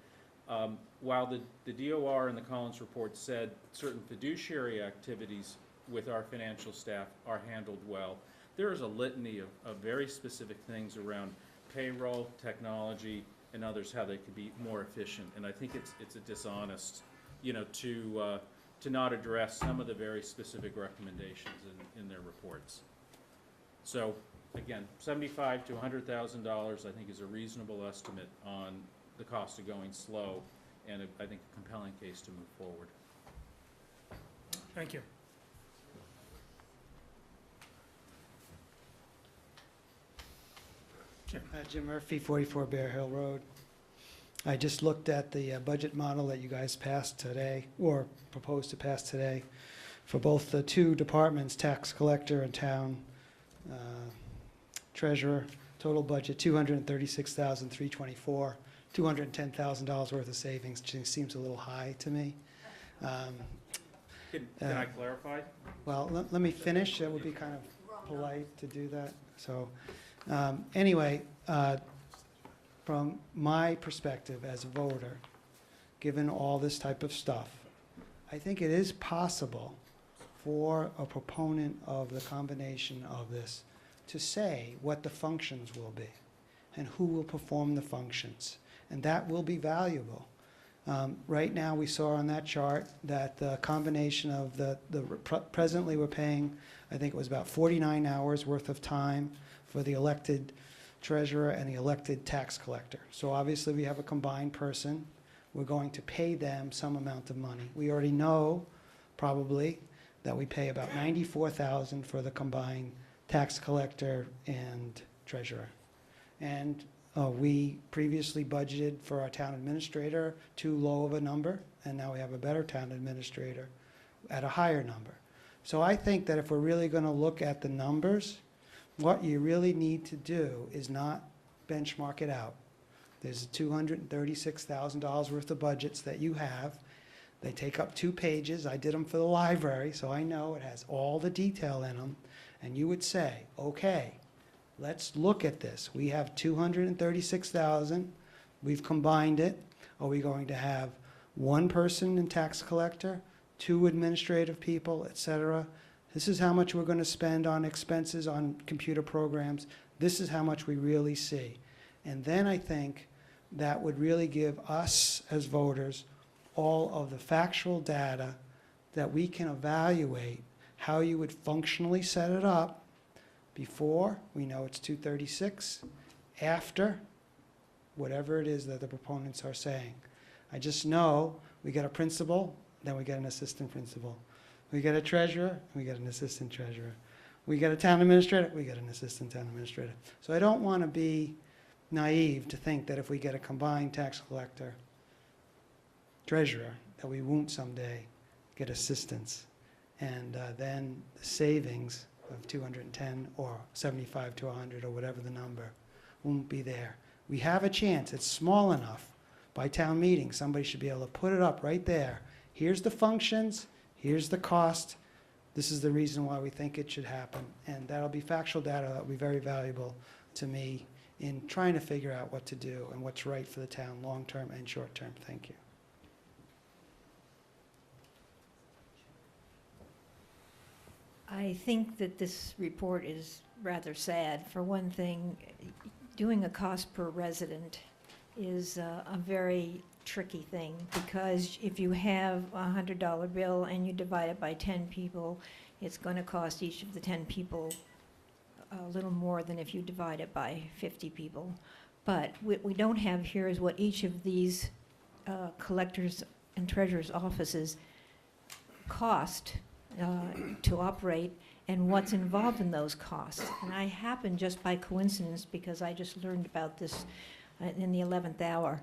[SPEAKER 20] while the DOR and the Collins report said certain fiduciary activities with our financial staff are handled well, there is a litany of very specific things around payroll, technology, and others, how they could be more efficient. And I think it's a dishonest, to not address some of the very specific recommendations in their reports. So again, $75,000 to $100,000 I think is a reasonable estimate on the cost of going slow, and I think a compelling case to move forward.
[SPEAKER 1] Thank you.
[SPEAKER 10] Jim Murphy, 44 Bear Hill Road. I just looked at the budget model that you guys passed today, or proposed to pass today, for both the two departments, tax collector and town treasurer, Total budget, $236,324, $210,000 worth of savings, seems a little high to me.
[SPEAKER 20] Can I clarify?
[SPEAKER 10] Well, let me finish. It would be kind of polite to do that. So, anyway, from my perspective as a voter, given all this type of stuff, I think it is possible for a proponent of the combination of this to say what the functions will be and who will perform the functions. And that will be valuable. Right now, we saw on that chart that the combination of presently we're paying, I think it was about 49 hours worth of time for the elected treasurer and the elected tax collector. So obviously, we have a combined person. We're going to pay them some amount of money. We already know, probably, that we pay about $94,000 for the combined tax collector and treasurer. And we previously budgeted for our town administrator too low of a number, and now we have a better town administrator at a higher number. So I think that if we're really going to look at the numbers, what you really need to do is not benchmark it out. There's $236,000 worth of budgets that you have. They take up 2 pages. I did them for the library, so I know it has all the detail in them. And you would say, okay, let's look at this. We have $236,000. We've combined it. Are we going to have 1 person in tax collector, 2 administrative people, et cetera? This is how much we're going to spend on expenses on computer programs. This is how much we really see. And then I think that would really give us as voters all of the factual data that we can evaluate how you would functionally set it up. Before, we know it's 236. After, whatever it is that the proponents are saying. I just know we get a principal, then we get an assistant principal. We get a treasurer, we get an assistant treasurer. We get a town administrator, we get an assistant town administrator. So I don't want to be naive to think that if we get a combined tax collector, treasurer, that we won't someday get assistants. And then the savings of 210 or 75 to 100 or whatever the number won't be there. We have a chance. It's small enough. By town meeting, somebody should be able to put it up right there. Here's the functions. Here's the cost. This is the reason why we think it should happen. And that'll be factual data that will be very valuable to me in trying to figure out what to do and what's right for the town, long-term and short-term. Thank you.
[SPEAKER 12] I think that this report is rather sad. For one thing, doing a cost per resident is a very tricky thing, because if you have a $100 bill and you divide it by 10 people, it's going to cost each of the 10 people a little more than if you divide it by 50 people. But what we don't have here is what each of these collectors and treasurers' offices cost to operate and what's involved in those costs. And I happen, just by coincidence, because I just learned about this in the 11th hour,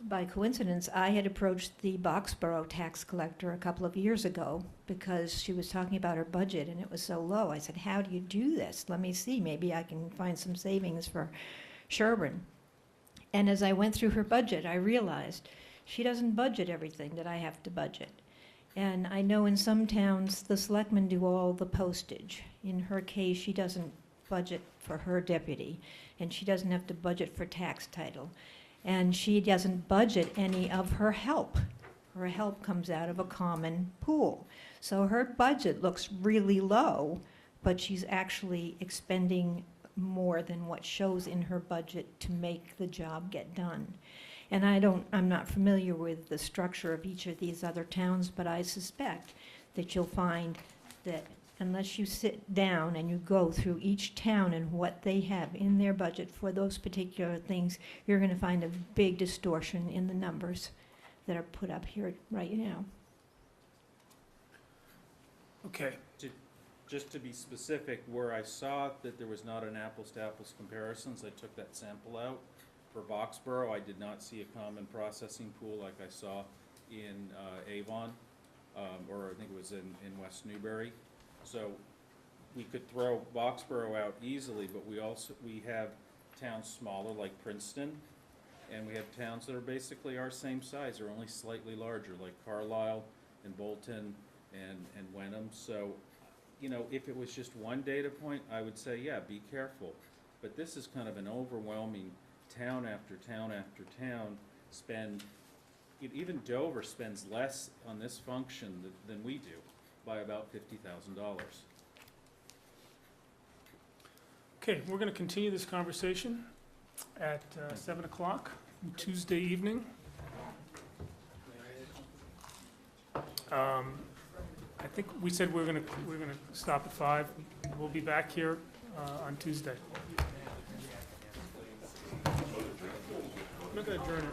[SPEAKER 12] by coincidence, I had approached the Boxborough tax collector a couple of years ago because she was talking about her budget and it was so low. I said, how do you do this? Let me see, maybe I can find some savings for Sherborn. And as I went through her budget, I realized she doesn't budget everything that I have to budget. And I know in some towns, the selectmen do all the postage. In her case, she doesn't budget for her deputy, and she doesn't have to budget for tax title. And she doesn't budget any of her help. Her help comes out of a common pool. So her budget looks really low, but she's actually expending more than what shows in her budget to make the job get done. And I'm not familiar with the structure of each of these other towns, but I suspect that you'll find that unless you sit down and you go through each town and what they have in their budget for those particular things, you're going to find a big distortion in the numbers that are put up here right now.
[SPEAKER 1] Okay.
[SPEAKER 20] Just to be specific, where I saw that there was not an apples-to-apples comparisons, I took that sample out. For Boxborough, I did not see a common processing pool like I saw in Avon, or I think it was in West Newbury. So we could throw Boxborough out easily, but we have towns smaller like Princeton, and we have towns that are basically our same size, or only slightly larger, like Carlisle and Bolton and Wenham. So, you know, if it was just one data point, I would say, yeah, be careful. But this is kind of an overwhelming town after town after town even Dover spends less on this function than we do, by about $50,000.
[SPEAKER 1] Okay, we're going to continue this conversation at 7 o'clock Tuesday evening. I think we said we're going to stop at 5. We'll be back here on Tuesday. I'm not going to adjourn it.